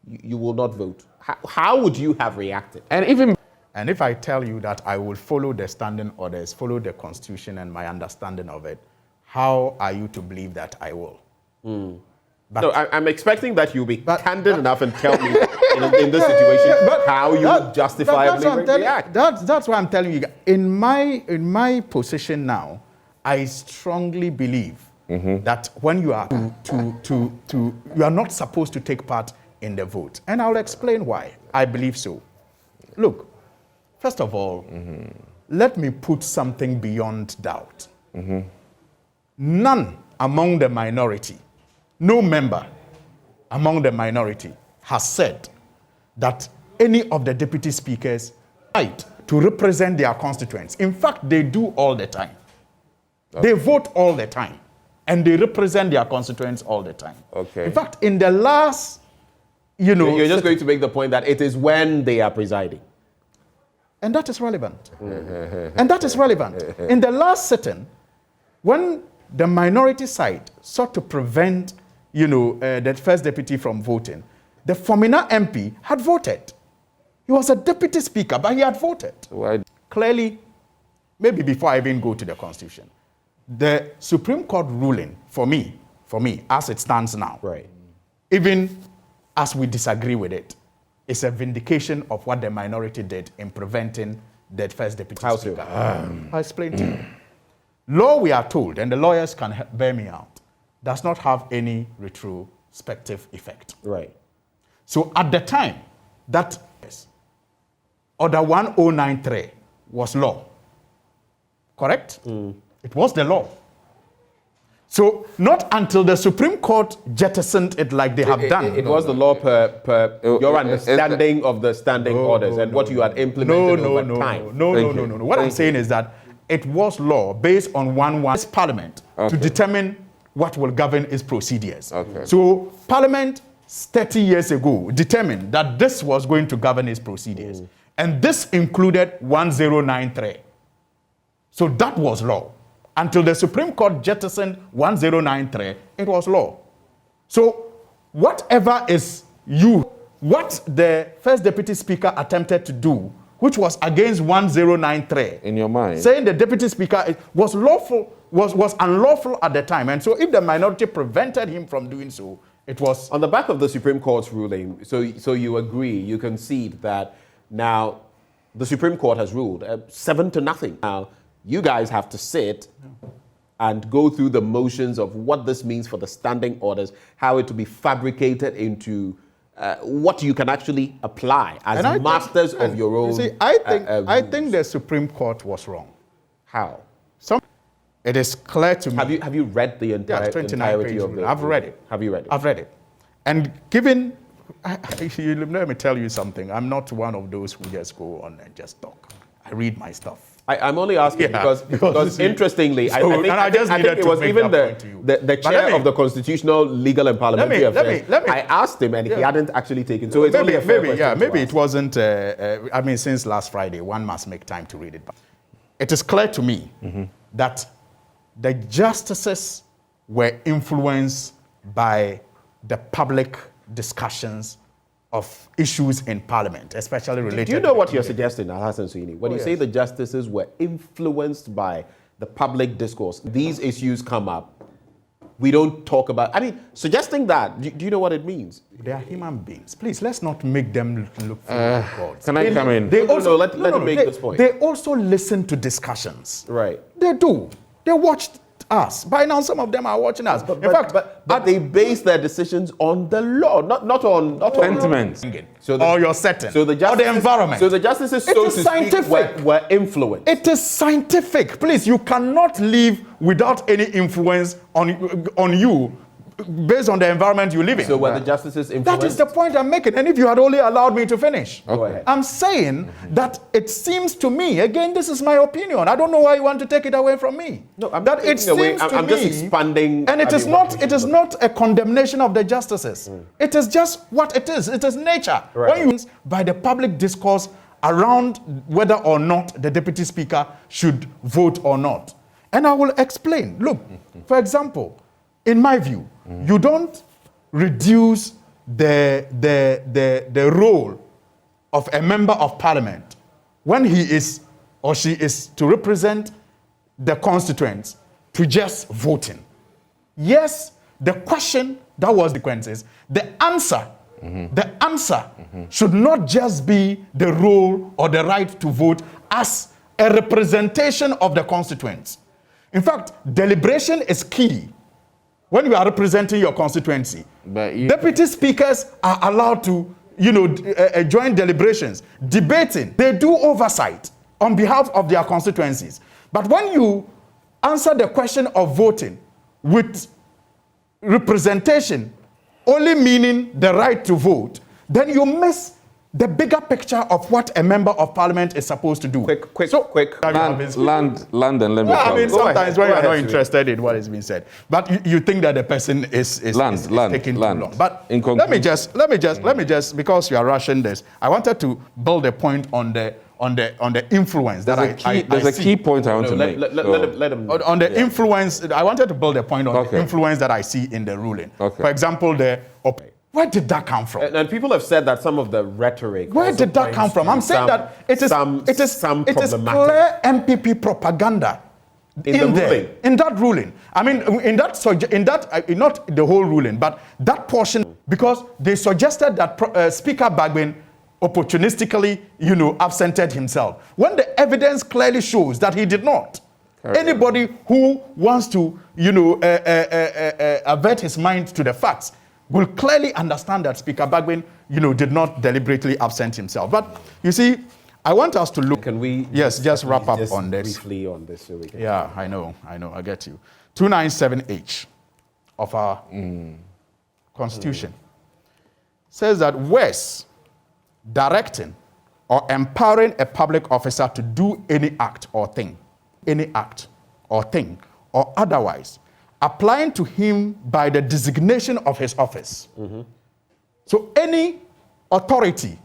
you will not vote? How would you have reacted? And if I tell you that I will follow the standing orders, follow the constitution and my understanding of it, how are you to believe that I will? So I'm expecting that you'll be candid enough and tell me in this situation how you would justifiably react. That's what I'm telling you. In my position now, I strongly believe that when you are you are not supposed to take part in the vote. And I'll explain why I believe so. Look, first of all, let me put something beyond doubt. None among the minority, no member among the minority has said that any of the deputy speakers right to represent their constituents. In fact, they do all the time. They vote all the time. And they represent their constituents all the time. Okay. In fact, in the last, You're just going to make the point that it is when they are presiding. And that is relevant. And that is relevant. In the last sitting, when the minority side sought to prevent, the first deputy from voting, the Fomina MP had voted. He was a deputy speaker, but he had voted. Why? Clearly, maybe before I even go to the constitution, the Supreme Court ruling, for me, as it stands now, even as we disagree with it, it's a vindication of what the minority did in preventing the first deputy speaker. I'll explain to you. Law, we are told, and the lawyers can bear me out, does not have any retrospective effect. Right. So at the time, that Order 1093 was law. Correct? It was the law. So not until the Supreme Court jettisoned it like they have done. It was the law per your understanding of the standing orders and what you had implemented over time. No. What I'm saying is that it was law based on one Parliament to determine what will govern its procedures. So Parliament 30 years ago determined that this was going to govern its procedures. And this included 1093. So that was law. Until the Supreme Court jettisoned 1093, it was law. So whatever is what the first deputy speaker attempted to do, which was against 1093. In your mind. Saying the deputy speaker was lawful, was unlawful at the time. And so if the minority prevented him from doing so, it was... On the back of the Supreme Court's ruling, so you agree, you concede that now the Supreme Court has ruled 7-0. Now, you guys have to sit and go through the motions of what this means for the standing orders, how it to be fabricated into what you can actually apply as masters of your own. You see, I think the Supreme Court was wrong. How? It is clear to me. Have you read the entirety of it? I've read it. Have you read it? I've read it. And given, let me tell you something. I'm not one of those who just go on and just talk. I read my stuff. I'm only asking because interestingly, I think it was even the chair of the Constitutional, Legal and Parliamentary Affairs. I asked him and he hadn't actually taken. So it's only a fair question. Maybe it wasn't. Since last Friday, one must make time to read it. But it is clear to me that the justices were influenced by the public discussions of issues in Parliament, especially related. Do you know what you're suggesting, Hassan Suini? When you say the justices were influenced by the public discourse, these issues come up. We don't talk about. Suggesting that. Do you know what it means? They are human beings. Please, let's not make them look for gods. Can I come in? Let me make this point. They also listen to discussions. Right. They do. They watched us. By now, some of them are watching us. In fact, they base their decisions on the law, not on sentiments. Or your setting. Or the environment. So the justices, so to speak, were influenced. It is scientific. Please, you cannot live without any influence on you based on the environment you live in. So were the justices influenced? That is the point I'm making. And if you had only allowed me to finish. Okay. I'm saying that it seems to me, again, this is my opinion. I don't know why you want to take it away from me. No, I'm that it seems to I'm me, just expanding. And it is not a condemnation of the justices. It is just what it is. It is nature. Right. When you by the public discourse around whether or not the deputy speaker should vote or not. And I will explain. Look, for example, in my view, you don't reduce the role of a member of parliament when he is or she is to represent the constituents to just voting. Yes, the question that was the consequences, the answer should not just be the role or the right to vote as a representation of the constituents. In fact, deliberation is key. When you are representing your constituency, deputy speakers are allowed to, join deliberations, debating. They do oversight on behalf of their constituencies. But when you answer the question of voting with representation only meaning the right to vote, then you miss the bigger picture of what a member of parliament is supposed to do. Quick. Land, and let me sometimes when you're not interested in what is being said, but you think that the person is taking too long. But let me just, because you are rushing this, I wanted to build a point on the influence that I see. There's a key point I want to make. Let him. On the influence, I wanted to build a point on the influence that I see in the ruling. For example, where did that come from? And people have said that some of the rhetoric. Where did that come from? I'm saying that it is clear MPP propaganda in that ruling. I mean, not the whole ruling, but that portion, because they suggested that Speaker Bagbin opportunistically, absented himself, when the evidence clearly shows that he did not. Anybody who wants to, avert his mind to the facts will clearly understand that Speaker Bagbin, did not deliberately absent himself. But you see, I want us to look. Can we? Yes, just wrap up on this. Briefly on this, so we can. Yeah, I know, I get you. 297H of our Constitution says that worse, directing or empowering a public officer to do any act or thing, or otherwise, applying to him by the designation of his office. So any authority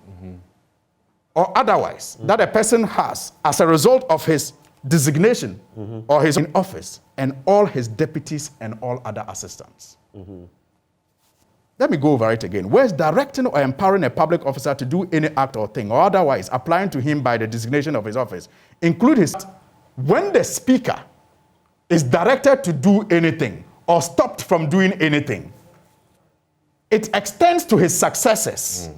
or otherwise that a person has as a result of his designation or his office, and all his deputies and all other assistants. Let me go over it again. Whereas directing or empowering a public officer to do any act or thing, or otherwise applying to him by the designation of his office, include his. When the speaker is directed to do anything or stopped from doing anything, it extends to his successors.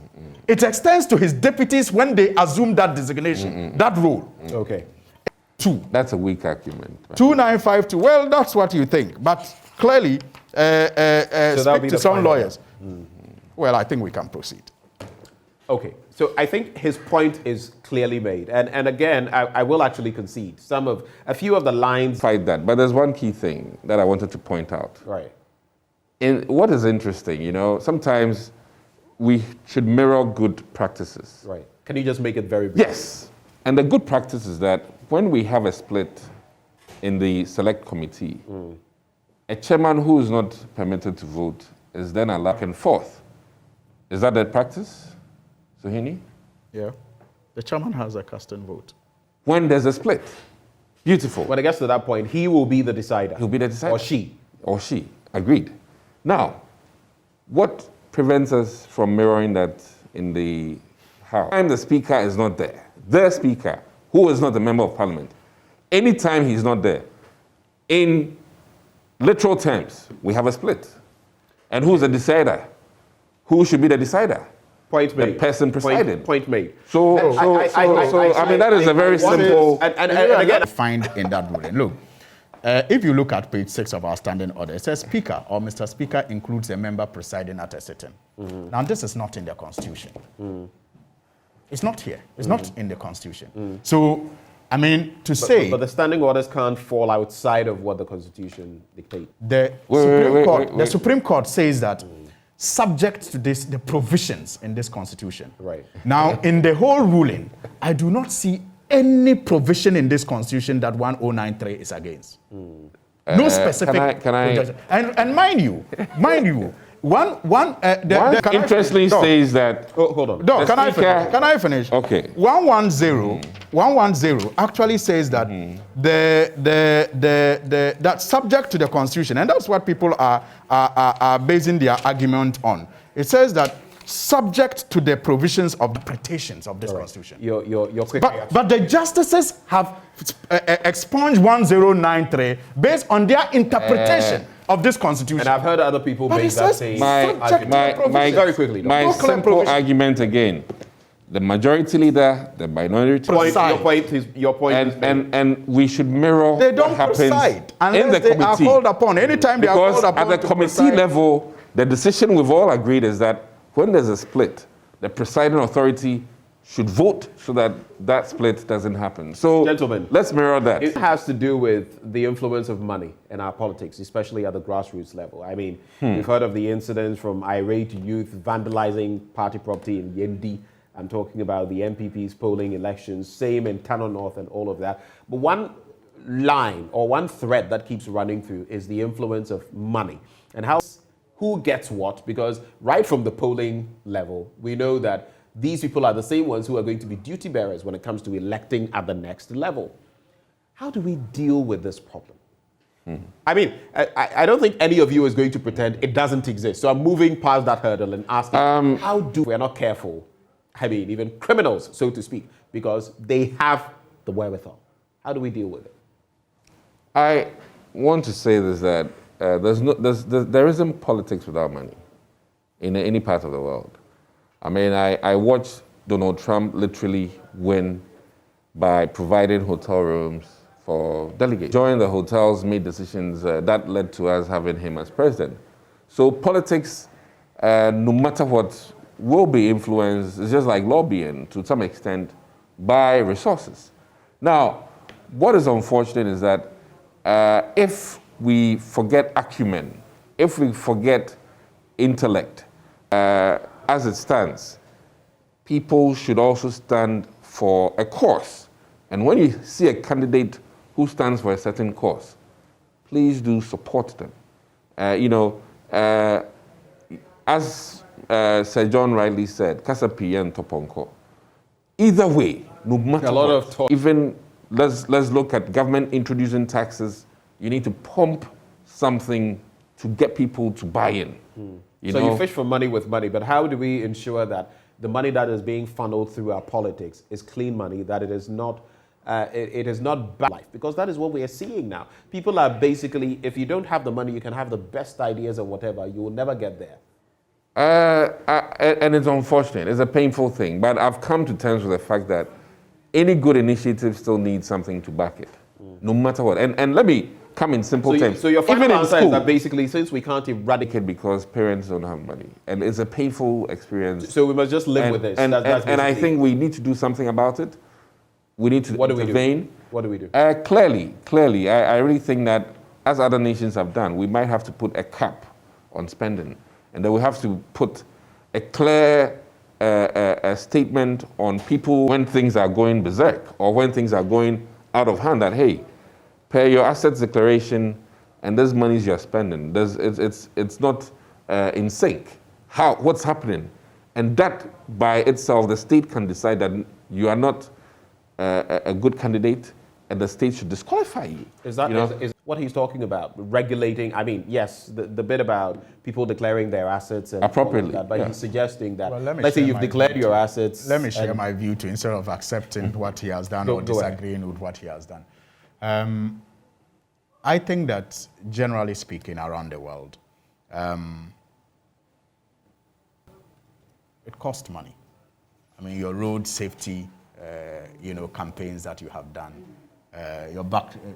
It extends to his deputies when they assume that designation, that role. Okay. That's a weak argument. 2952. Well, that's what you think, but clearly, speak to some lawyers. well, I think we can proceed. Okay, so I think his point is clearly made. And again, I will actually concede a few of the lines. Fight that, but there's one key thing that I wanted to point out. Right. In what is interesting, sometimes we should mirror good practices. Right. Can you just make it very brief? Yes. And the good practice is that when we have a split in the select committee, a chairman who is not permitted to vote is then allowed back and forth. Is that the practice, Suhini? Yeah. The chairman has a casting vote. When there's a split. Beautiful. When it gets to that point, he will be the decider. He'll be the decider. Or she. Or she. Agreed. Now, what prevents us from mirroring that in the House? Anytime the speaker is not there, the speaker, who is not a member of parliament, anytime he's not there, in literal terms, we have a split. And who's the decider? Who should be the decider? Point made. The person presiding. Point made. So, I mean, that is a very simple... And again, find in that ruling. Look, if you look at page 6 of our standing order, it says Speaker or Mr. Speaker includes a member presiding at a sitting. Now, this is not in the Constitution. It's not here. It's not in the Constitution. So, I mean, but the standing orders can't fall outside of what the Constitution dictates. The Supreme Court says that subject to this, the provisions in this Constitution. Right. Now, in the whole ruling, I do not see any provision in this Constitution that 1093 is against. No specific. Can I? And mind you, interestingly says that. Oh, hold on. No, can I finish? Okay. 110 actually says that that subject to the Constitution, and that's what people are basing their argument on. It says that subject to the provisions of the interpretations of this Constitution. You're quick. But the justices have expunged 1093 based on their interpretation of this Constitution. And I've heard other people make that same argument. Very quickly. My simple argument again. The majority leader, the minority your point is and we should mirror they don't what happens preside unless in the they committee. Are called upon. Anytime they are called upon at the committee level, the decision we've all agreed is that when there's a split, the presiding authority should vote so that that split doesn't happen. So, gentlemen, let's mirror that. It has to do with the influence of money in our politics, especially at the grassroots level. I mean, we've heard of the incidents from irate youth vandalizing party property in Yendi. I'm talking about the MPP's polling elections, same in Kano North and all of that. But one line or one thread that keeps running through is the influence of money and who gets what, because right from the polling level, we know that these people are the same ones who are going to be duty bearers when it comes to electing at the next level. How do we deal with this problem? I mean, I don't think any of you is going to pretend it doesn't exist. So I'm moving past that hurdle and asking, how do we're not careful? I mean, even criminals, so to speak, because they have the wherewithal. How do we deal with it? I want to say this, that there isn't politics without money in any part of the world. I mean, I watched Donald Trump literally win by providing hotel rooms for delegates. Joining the hotels made decisions that led to us having him as president. So politics, no matter what, will be influenced, it's just like lobbying to some extent, by resources. Now, what is unfortunate is that if we forget acumen, if we forget intellect, as it stands, people should also stand for a cause. And when you see a candidate who stands for a certain cause, please do support them. As Sir John rightly said, Kasapi and Toponko. Either way, no matter what, even let's look at government introducing taxes. You need to pump something to get people to buy in. You fish for money with money, but how do we ensure that the money that is being funneled through our politics is clean money, that it is not bad life? Because that is what we are seeing now. People are basically, if you don't have the money, you can have the best ideas or whatever, you will never get there. And it's unfortunate. It's a painful thing. But I've come to terms with the fact that any good initiative still needs something to back it, no matter what. And let me come in simple terms. So your final Even in answer school, is that basically, since we can't eradicate, because parents don't have money, and it's a painful experience. so we must just live with this. And I basically- think we need to do something about it. We need to intervene. What do we do? Clearly, I really think that as other nations have done, we might have to put a cap on spending, and then we have to put a clear a statement on people when things are going berserk or when things are going out of hand. That hey, pay your assets declaration, and this money you're spending. It's not in sync. What's happening, and that by itself, the state can decide that you are not a good candidate, and the state should disqualify you. Is that is what he's talking about? Regulating, I mean, yes, the bit about people declaring their assets and appropriately, all of that, but he's suggesting that, Well, let's say you've declared your assets. Let me share my view too, instead of accepting what he has done or disagreeing with what he has done. I think that generally speaking around the world, it costs money. I mean, your road safety, campaigns that you have done.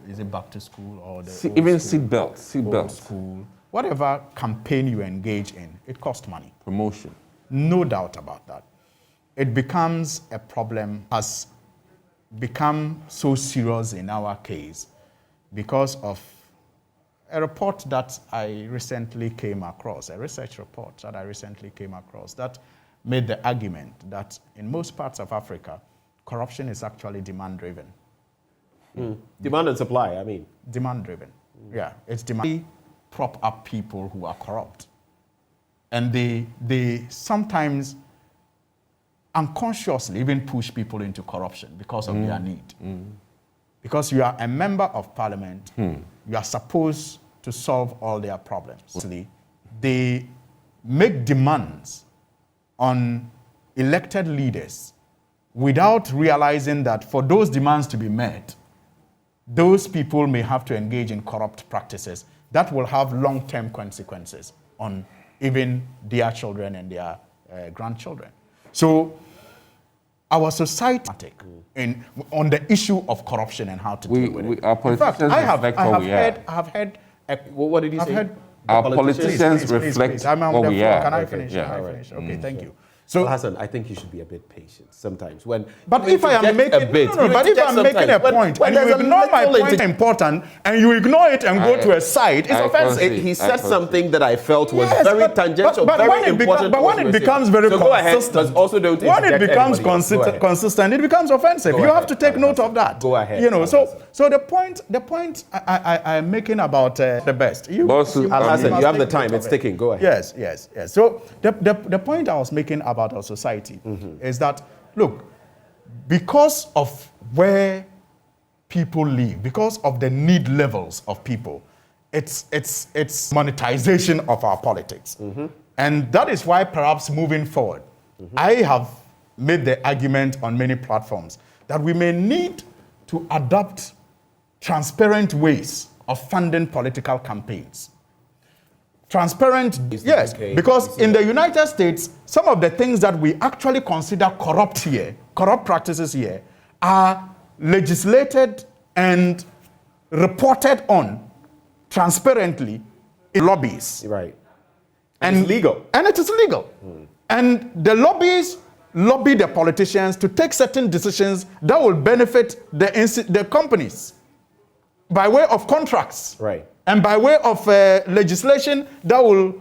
Is it back to school or even seat belts, school, whatever campaign you engage in, it costs money. Promotion, no doubt about that. It becomes a problem, has become so serious in our case because of a report that I recently came across, a research report that I recently came across that made the argument that in most parts of Africa, corruption is actually demand-driven. Demand and supply, I mean. Demand-driven, yeah. It's demand. Prop up people who are corrupt. And they sometimes unconsciously even push people into corruption because of their need. Because you are a member of parliament, you are supposed to solve all their problems. They make demands on elected leaders without realizing that for those demands to be met, those people may have to engage in corrupt practices that will have long-term consequences on even their children and their grandchildren. So our society on the issue of corruption and how to deal with it. Our politicians reflect what we are. I have heard. What did you say? Our politicians reflect what we are. Can I finish? Can I finish? Okay, thank you. So Hassan, I think you should be a bit patient sometimes. But if I am making a point and you ignore my point important and you ignore it and go to a side, it's offensive. He said something that I felt was very tangential, very important. But when it becomes very consistent, also don't when it becomes consistent, it becomes offensive. You have to take note of that. Go ahead. So the point I am making about the best. Hassan, you have the time. It's ticking. Go ahead. Yes. So the point I was making about our society is that, look, because of where people live, because of the need levels of people, it's monetization of our politics. And that is why perhaps moving forward, I have made the argument on many platforms that we may need to adopt transparent ways of funding political campaigns. Transparent, yes, because in the United States, some of the things that we actually consider corrupt practices here, are legislated and reported on transparently in lobbies. Right. And it's legal. And it is legal. And the lobbies lobby the politicians to take certain decisions that will benefit the companies by way of contracts. Right. And by way of legislation that will,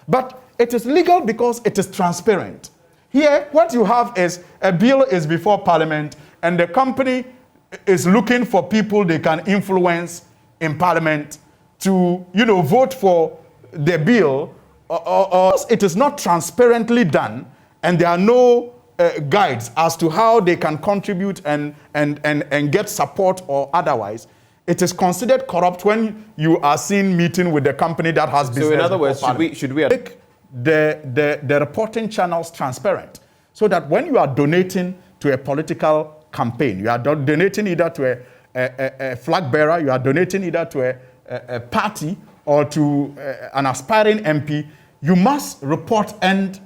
but it is legal because it is transparent. Here, what you have is a bill is before Parliament, and the company is looking for people they can influence in Parliament to, vote for the bill, or it is not transparently done, and there are no guides as to how they can contribute and get support or otherwise. It is considered corrupt when you are seen meeting with the company that has business. So in other words, should we make the reporting channels transparent so that when you are donating to a political campaign, you are donating either to a flag bearer, you are donating either to a party or to an aspiring MP, you must report, and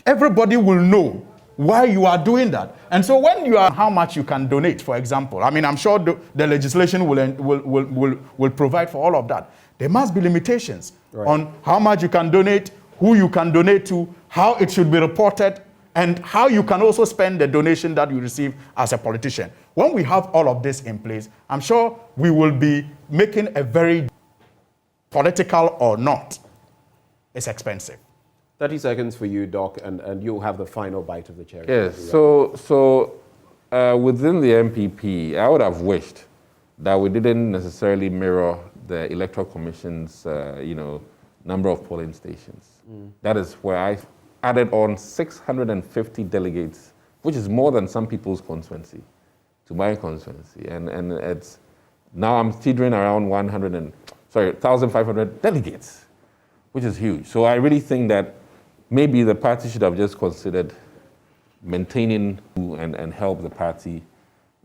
everybody will know why you are doing that. And so when you are, how much you can donate, for example, I mean, I'm sure the legislation will provide for all of that. There must be limitations on how much you can donate, who you can donate to, how it should be reported, and how you can also spend the donation that you receive as a politician. When we have all of this in place, I'm sure we will be making a very political or not. It's expensive. 30 seconds for you, Doc, and you'll have the final bite of the cherry. Yes, so within the MPP, I would have wished that we didn't necessarily mirror the Electoral Commission's, number of polling stations. That is where I added on 650 delegates, which is more than some people's constituency, to my constituency. And it's, now I'm teetering around 1,500 delegates, which is huge. So I really think that maybe the party should have just considered maintaining and help the party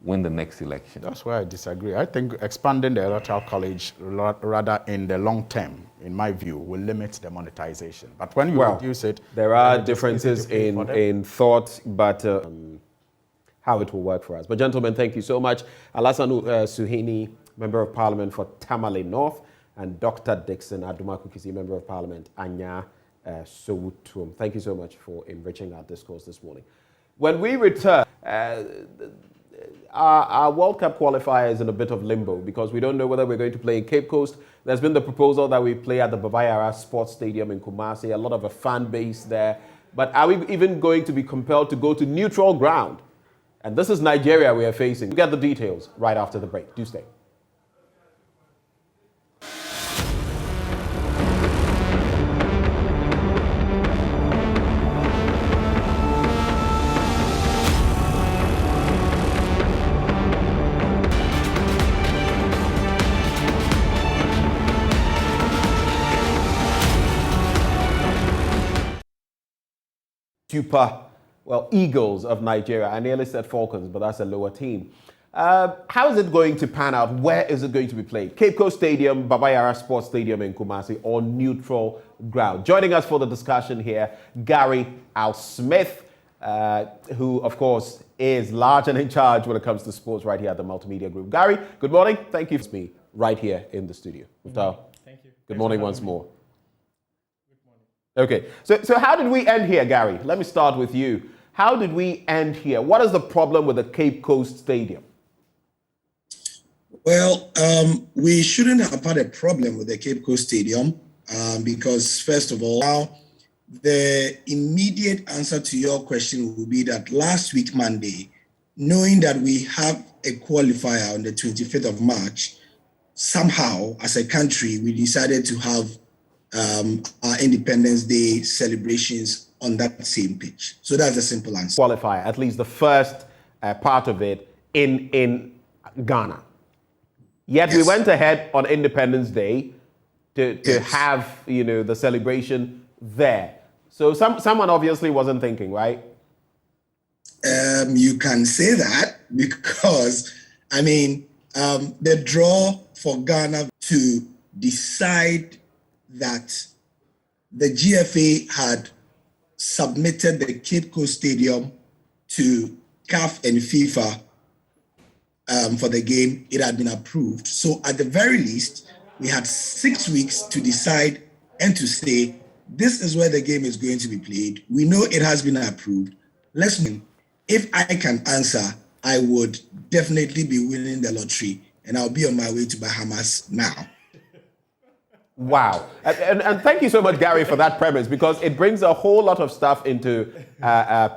win the next election. That's where I disagree. I think expanding the electoral college, rather in the long term, in my view, will limit the monetization. But when you reduce it, there are differences in thought, but how it will work for us. But gentlemen, thank you so much. Alassane Suhuyini, Member of Parliament for Tamale North, and Dr. Dixon Adumakukisi, Member of Parliament, Anya Sowutum. Thank you so much for enriching our discourse this morning. When we return, our World Cup qualifier is in a bit of limbo because we don't know whether we're going to play in Cape Coast. There's been the proposal that we play at the Baba Yara Sports Stadium in Kumasi, a lot of a fan base there. But are we even going to be compelled to go to neutral ground? And this is Nigeria we are facing. We'll get the details right after the break. Do stay. Eagles of Nigeria. I nearly said Falcons, but that's a lower team. How is it going to pan out? Where is it going to be played? Cape Coast Stadium, Baba Yara Sports Stadium in Kumasi, or neutral ground? Joining us for the discussion here, Gary Al-Smith, who, of course, is large and in charge when it comes to sports right here at the Multimedia Group. Gary, good morning. Thank you for me right here in the studio. Thank you. Good morning once more. Okay, so how did we end here, Gary? Let me start with you. How did we end here? What is the problem with the Cape Coast Stadium? Well, we shouldn't have had a problem with the Cape Coast Stadium because, first of all, now the immediate answer to your question will be that last week, Monday, knowing that we have a qualifier on the 25th of March, somehow, as a country, we decided to have our Independence Day celebrations on that same pitch. So that's the simple answer. Qualifier, at least the first part of it in Ghana. Yet we went ahead on Independence Day to have, the celebration there. So someone obviously wasn't thinking, right? You can say that because, the draw for Ghana to decide that the GFA had submitted the Cape Coast Stadium to CAF and FIFA for the game, it had been approved. So at the very least, we had 6 weeks to decide and to say, this is where the game is going to be played. We know it has been approved. Let's move. If I can answer, I would definitely be winning the lottery and I'll be on my way to Bahamas now. Wow. And thank you so much, Gary, for that premise, because it brings a whole lot of stuff into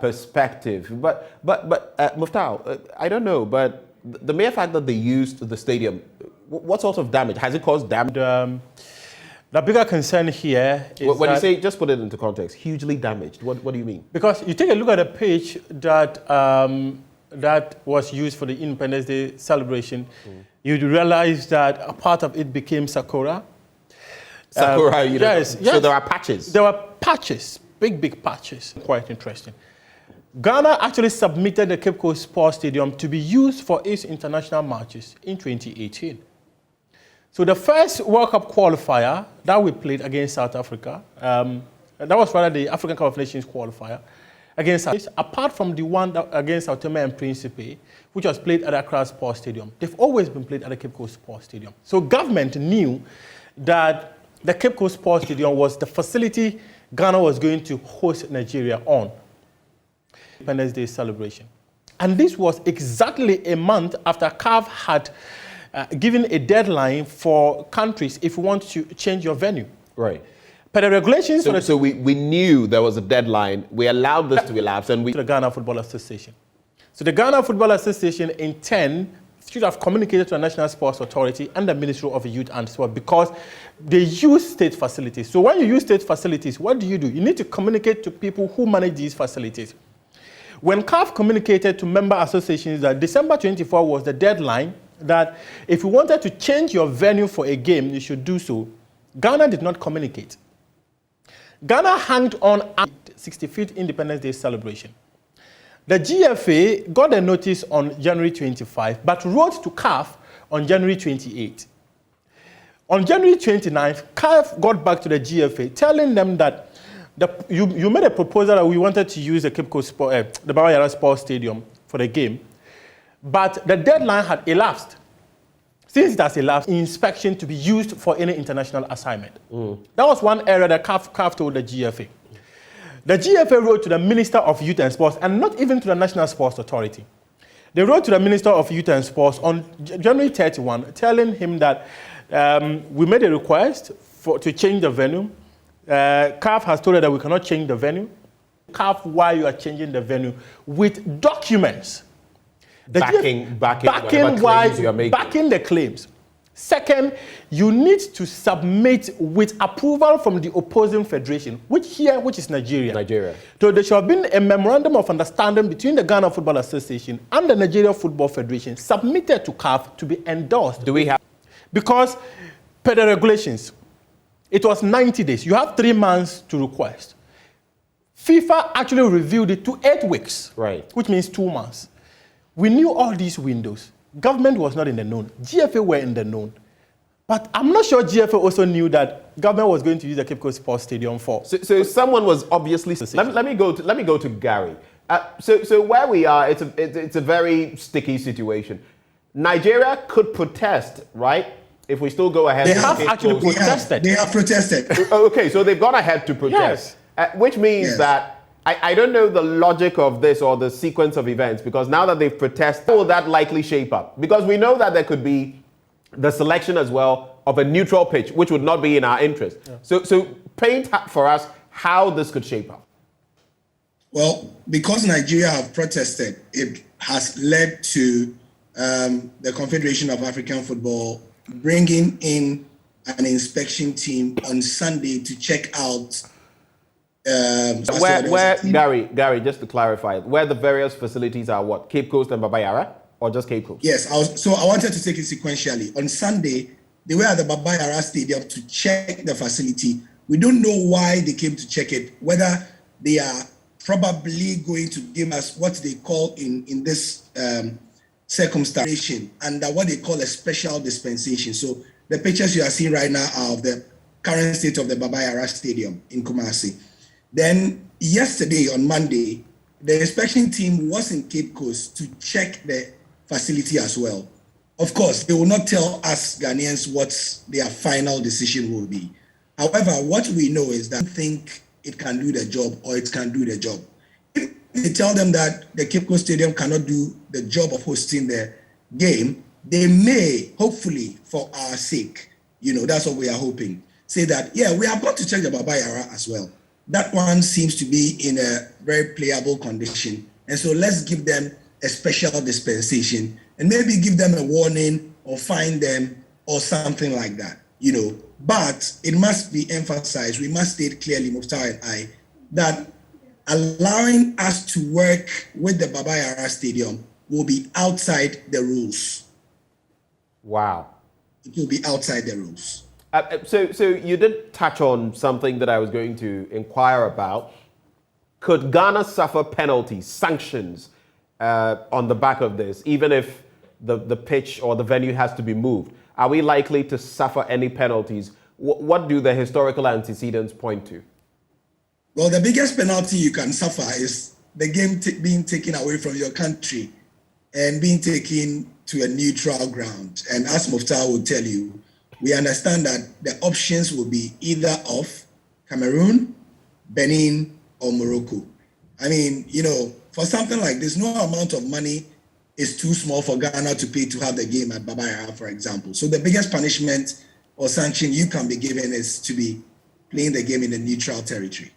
perspective. But Muftau, I don't know, but the mere fact that they used the stadium, what sort of damage? Has it caused damage? The bigger concern here is when you say, just put it into context, hugely damaged, what do you mean? Because you take a look at the pitch that that was used for the Independence Day celebration, you'd realize that a part of it became Sakura. Yes. So there are patches. There were patches, big patches. Quite interesting. Ghana actually submitted the Cape Coast Sports Stadium to be used for its international matches in 2018. So the first World Cup qualifier that we played against South Africa, that was rather the African Cup of Nations qualifier, against us, apart from the one against Ottoman and Principe, which was played at Accra Sports Stadium, they've always been played at the Cape Coast Sports Stadium. So government knew that the Cape Coast Sports Stadium was the facility Ghana was going to host Nigeria on Independence Day celebration. And this was exactly a month after CAF had given a deadline for countries if you want to change your venue. Right. But the regulations... So we knew there was a deadline. We allowed this to elapse and we... To the Ghana Football Association. So the Ghana Football Association in turn should have communicated to the National Sports Authority and the Ministry of Youth and Sport because they use state facilities. So when you use state facilities, what do? You need to communicate to people who manage these facilities. When CAF communicated to member associations that December 24 was the deadline, that if you wanted to change your venue for a game, you should do so, Ghana did not communicate. Ghana hanged on at 65th Independence Day celebration. The GFA got a notice on January 25, but wrote to CAF on January 28. On January 29th, CAF got back to the GFA, telling them that you made a proposal that we wanted to use the Cape Coast the Baba Yara Sports Stadium for the game, but the deadline had elapsed. Since it has elapsed, inspection to be used for any international assignment. That was one area that CAF told the GFA. The GFA wrote to the Minister of Youth and Sports, and not even to the National Sports Authority. They wrote to the Minister of Youth and Sports on January 31, telling him that we made a request to change the venue. CAF has told us that we cannot change the venue. CAF, why you are changing the venue with documents. Backing the claims. Second, you need to submit with approval from the opposing federation, which is Nigeria. So there should have been a memorandum of understanding between the Ghana Football Association and the Nigeria Football Federation submitted to CAF to be endorsed. Do we have? Because per the regulations, it was 90 days. You have 3 months to request. FIFA actually reviewed it to 8 weeks, right? Which means 2 months. We knew all these windows. Government was not in the known. GFA were in the known. But I'm not sure GFA also knew that government was going to use the Cape Coast Sports Stadium for. So someone was obviously... Let me go to Gary. So where we are, it's a very sticky situation. Nigeria could protest, right? If we still go ahead. They have actually protested. They have protested. Okay, so they've gone ahead to protest. Yes. Which means that I don't know the logic of this or the sequence of events, because now that they've protested, how will that likely shape up? Because we know that there could be the selection as well of a neutral pitch, which would not be in our interest. Yeah. So paint for us how this could shape up. Well, because Nigeria have protested, it has led to the Confederation of African Football bringing in an inspection team on Sunday to check out Gary, just to clarify, where the various facilities are what? Cape Coast and Baba Yara, or just Cape Coast? Yes, I wanted to take it sequentially. On Sunday, they were at the Baba Yara Stadium to check the facility. We don't know why they came to check it, whether they are probably going to give us what they call in this circumstance under what they call a special dispensation. So the pictures you are seeing right now are of the current state of the Baba Yara Stadium in Kumasi. Then yesterday, on Monday, the inspection team was in Cape Coast to check the facility as well. Of course, they will not tell us Ghanaians what their final decision will be. However, what we know is that they think it can do the job or it can do the job. If they tell them that the Cape Coast Stadium cannot do the job of hosting the game, they may, hopefully, for our sake, that's what we are hoping, say that, we are going to check the Baba Yara as well. That one seems to be in a very playable condition. And so let's give them a special dispensation and maybe give them a warning or fine them or something like that, But it must be emphasized, we must state clearly, Mukhtar and I, that allowing us to work with the Baba Yara Stadium will be outside the rules. Wow. It will be outside the rules. So you did touch on something that I was going to inquire about. Could Ghana suffer penalties, sanctions on the back of this, even if the pitch or the venue has to be moved? Are we likely to suffer any penalties? What do the historical antecedents point to? Well, the biggest penalty you can suffer is the game being taken away from your country and being taken to a neutral ground. And as Muftar will tell you, we understand that the options will be either of Cameroon, Benin, or Morocco. I mean, you know, for something like this, no amount of money is too small for Ghana to pay to have the game at Baba Yara, for example. So the biggest punishment or sanction you can be given is to be playing the game in a neutral territory.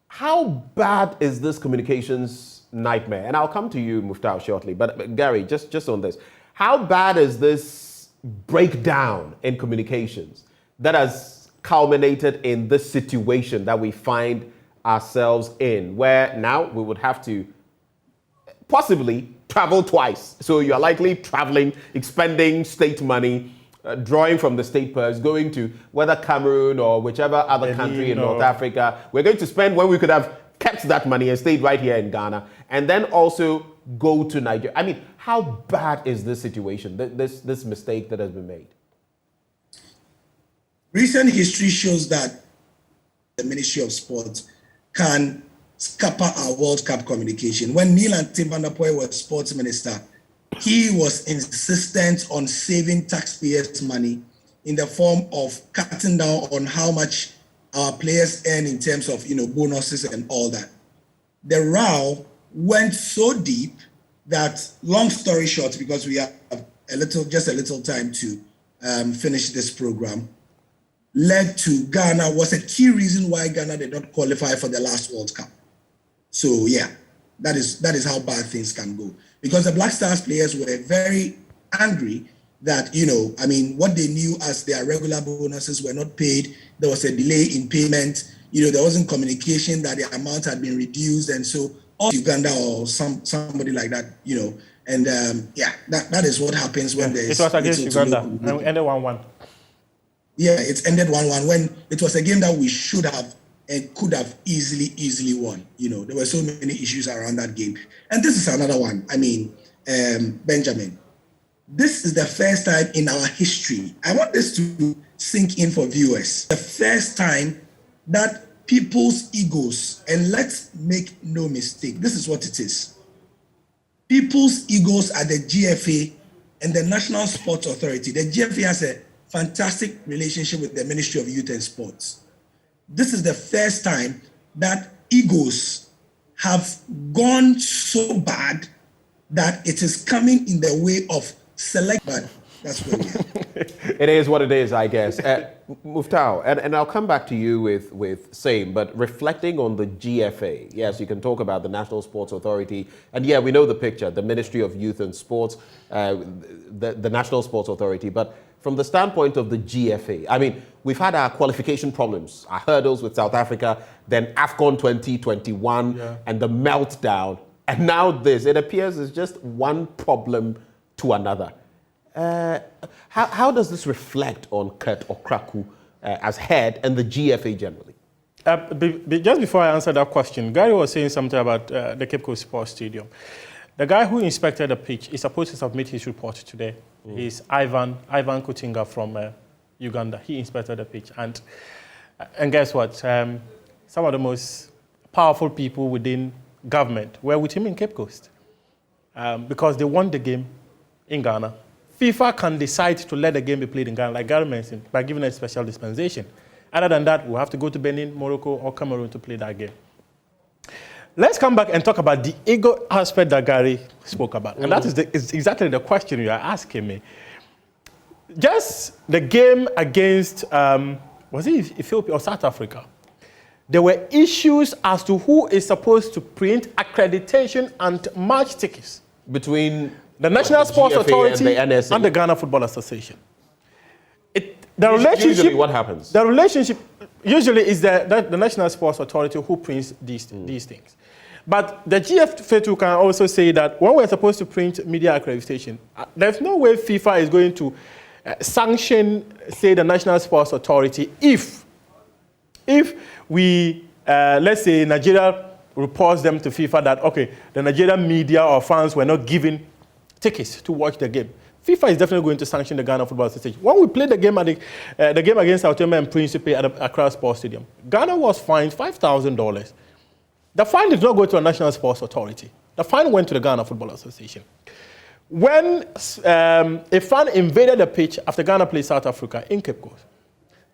How bad is this communications nightmare? And I'll come to you, Muftar, shortly. But Gary, just on this. How bad is this breakdown in communications that has culminated in this situation that we find ourselves in, where now we would have to possibly travel twice? So you're likely traveling, expending state money, drawing from the state purse, going to whether Cameroon or whichever other country in North Africa. We're going to spend when we could have kept that money and stayed right here in Ghana, and then also go to Nigeria. I mean, how bad is this situation, this mistake that has been made? Recent history shows that the Ministry of Sport can scupper our World Cup communication. When Neil Van der Poel was sports minister, he was insistent on saving taxpayers' money in the form of cutting down on how much our players earn in terms of, you know, bonuses and all that. The row went so deep that, long story short, because we have just a little time to finish this program, led to Ghana, was a key reason why Ghana did not qualify for the last World Cup. So yeah, that is how bad things can go. Because the Black Stars players were very angry that, you know, I mean, what they knew as their regular bonuses were not paid. There was a delay in payment. You know, there wasn't communication that the amount had been reduced. And so all Uganda or somebody like that, you know, and yeah, that is what happens when there's... It was against Uganda and we ended 1-1. Yeah, it's ended 1-1 when it was a game that we should have and could have easily won. You know, there were so many issues around that game. And this is another one. I mean, Benjamin, this is the first time in our history, I want this to sink in for viewers, the first time that people's egos, and let's make no mistake, this is what it is. People's egos at the GFA and the National Sports Authority. The GFA has a fantastic relationship with the Ministry of Youth and Sports. This is the first time that egos have gone so bad that it is coming in the way of select, but that's where we are. It is what it is, I guess. Muftar, and I'll come back to you with same, but reflecting on the GFA, yes, you can talk about the National Sports Authority, and yeah, we know the picture, the Ministry of Youth and Sports, the National Sports Authority, but from the standpoint of the GFA, I mean, we've had our qualification problems, our hurdles with South Africa, then AFCON 2021, and the meltdown, and now this. It appears it's just one problem to another. How does this reflect on Kurt Okraku as head and the GFA generally? Just before I answer that question, Gary was saying something about the Cape Coast Sports Stadium. The guy who inspected the pitch is supposed to submit his report today. Is Ivan Kutinga from Uganda. He inspected the pitch. And guess what? Some of the most powerful people within government were with him in Cape Coast because they won the game in Ghana. FIFA can decide to let the game be played in Ghana, like Gary mentioned, by giving a special dispensation. Other than that, we'll have to go to Benin, Morocco, or Cameroon to play that game. Let's come back and talk about the ego aspect that Gary spoke about. And that is exactly the question you are asking me. Just the game against, was it Ethiopia or South Africa? There were issues as to who is supposed to print accreditation and match tickets between the National Sports Authority and the Ghana Football Association. The relationship, usually what happens? The relationship usually is the National Sports Authority who prints these things. But the GFA can also say that when we're supposed to print media accreditation, there's no way FIFA is going to sanction, say, the National Sports Authority if we, let's say, Nigeria reports them to FIFA that, okay, the Nigerian media or fans were not given tickets to watch the game. FIFA is definitely going to sanction the Ghana Football Association. When we played the game at the game against Sao Tome and Principe at the Accra Sports Stadium, Ghana was fined $5,000 The fine did not go to the National Sports Authority. The fine went to the Ghana Football Association. When a fan invaded the pitch after Ghana played South Africa in Cape Coast,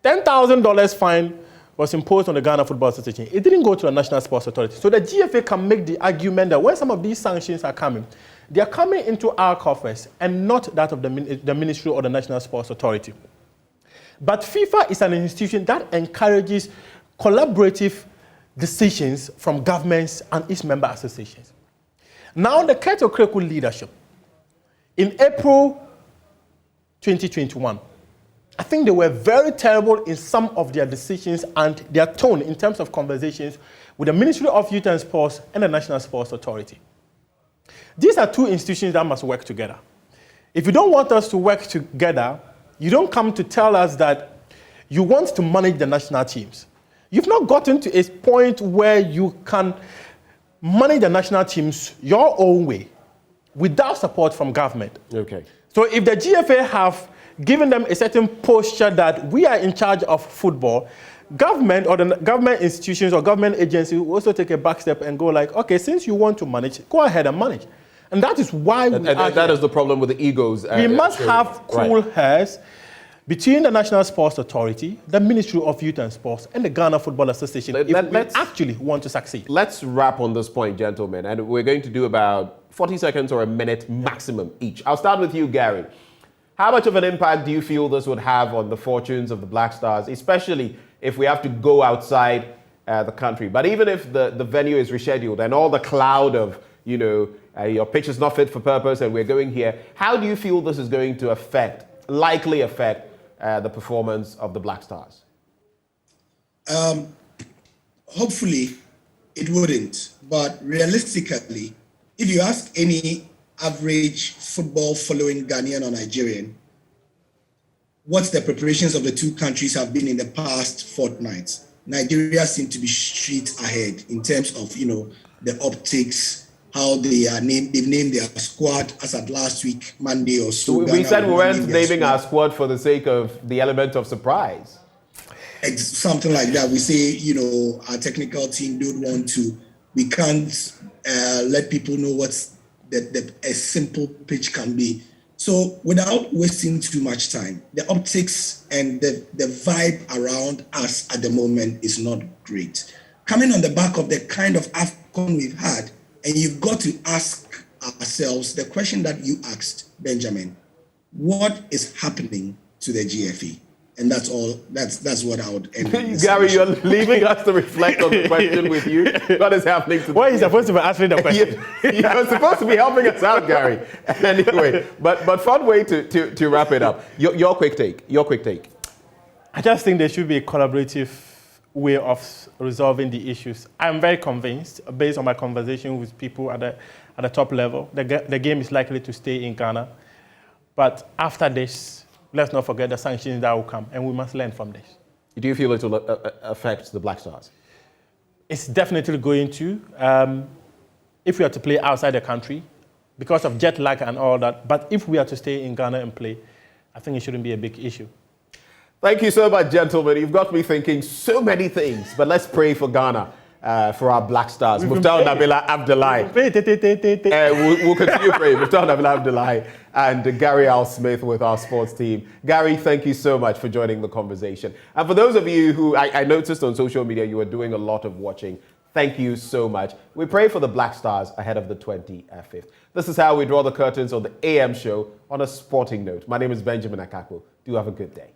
$10,000 fine was imposed on the Ghana Football Association. It didn't go to the National Sports Authority. So the GFA can make the argument that when some of these sanctions are coming, they are coming into our coffers and not that of the Ministry or the National Sports Authority. But FIFA is an institution that encourages collaborative decisions from governments and its member associations. Now, the Keto Kreku leadership, in April 2021, I think they were very terrible in some of their decisions and their tone in terms of conversations with the Ministry of Youth and Sports and the National Sports Authority. These are two institutions that must work together. If you don't want us to work together, you don't come to tell us that you want to manage the national teams. You've not gotten to a point where you can manage the national teams your own way without support from government. Okay. So if the GFA have given them a certain posture that we are in charge of football, government or the government institutions or government agencies will also take a back step and go like, okay, since you want to manage, go ahead and manage. And that is why that is the problem with the egos. We must have cool heads between the National Sports Authority, the Ministry of Youth and Sports, and the Ghana Football Association if we actually want to succeed. Let's wrap on this point, gentlemen, and we're going to do about 40 seconds or a minute maximum each. I'll start with you, Gary. How much of an impact do you feel this would have on the fortunes of the Black Stars, especially if we have to go outside the country? But even if the venue is rescheduled and all the cloud of, your pitch is not fit for purpose and we're going here, how do you feel this is going to likely affect the performance of the Black Stars? Hopefully it wouldn't, but realistically, if you ask any average football following Ghanaian or Nigerian what the preparations of the two countries have been in the past fortnights, Nigeria seems to be street ahead in terms of the optics, how they are named. They've named their squad as at last week, Monday or so. We said we weren't naming our squad for the sake of the element of surprise. It's something like that. We say, our technical team don't want to. We can't let people know what's a simple pitch can be. So without wasting too much time, the optics and the vibe around us at the moment is not great. Coming on the back of the kind of AFCON we've had, and you've got to ask ourselves the question that you asked, Benjamin, what is happening to the GFE? And that's all. That's what I would end with. Gary, you're leaving us to reflect on the question with you. What is happening to? Why are you supposed to be answering the question? You're supposed to be helping us out, Gary. Anyway, but fun way to wrap it up. Your quick take. I just think there should be a collaborative way of resolving the issues. I'm very convinced, based on my conversation with people at the top level, the game is likely to stay in Ghana. But after this, let's not forget the sanctions that will come, and we must learn from this. Do you feel it will affect the Black Stars? It's definitely going to. If we are to play outside the country, because of jet lag and all that, but if we are to stay in Ghana and play, I think it shouldn't be a big issue. Thank you so much, gentlemen. You've got me thinking so many things, but let's pray for Ghana. For our Black Stars, Muftau Nabila Abdullahi. We'll continue praying. Muftau Nabila Abdullahi and Gary Al Smith with our sports team. Gary, thank you so much for joining the conversation. And for those of you who I noticed on social media, you were doing a lot of watching. Thank you so much. We pray for the Black Stars ahead of the 25th. This is how we draw the curtains on the AM show on a sporting note. My name is Benjamin Akakwo. Do have a good day.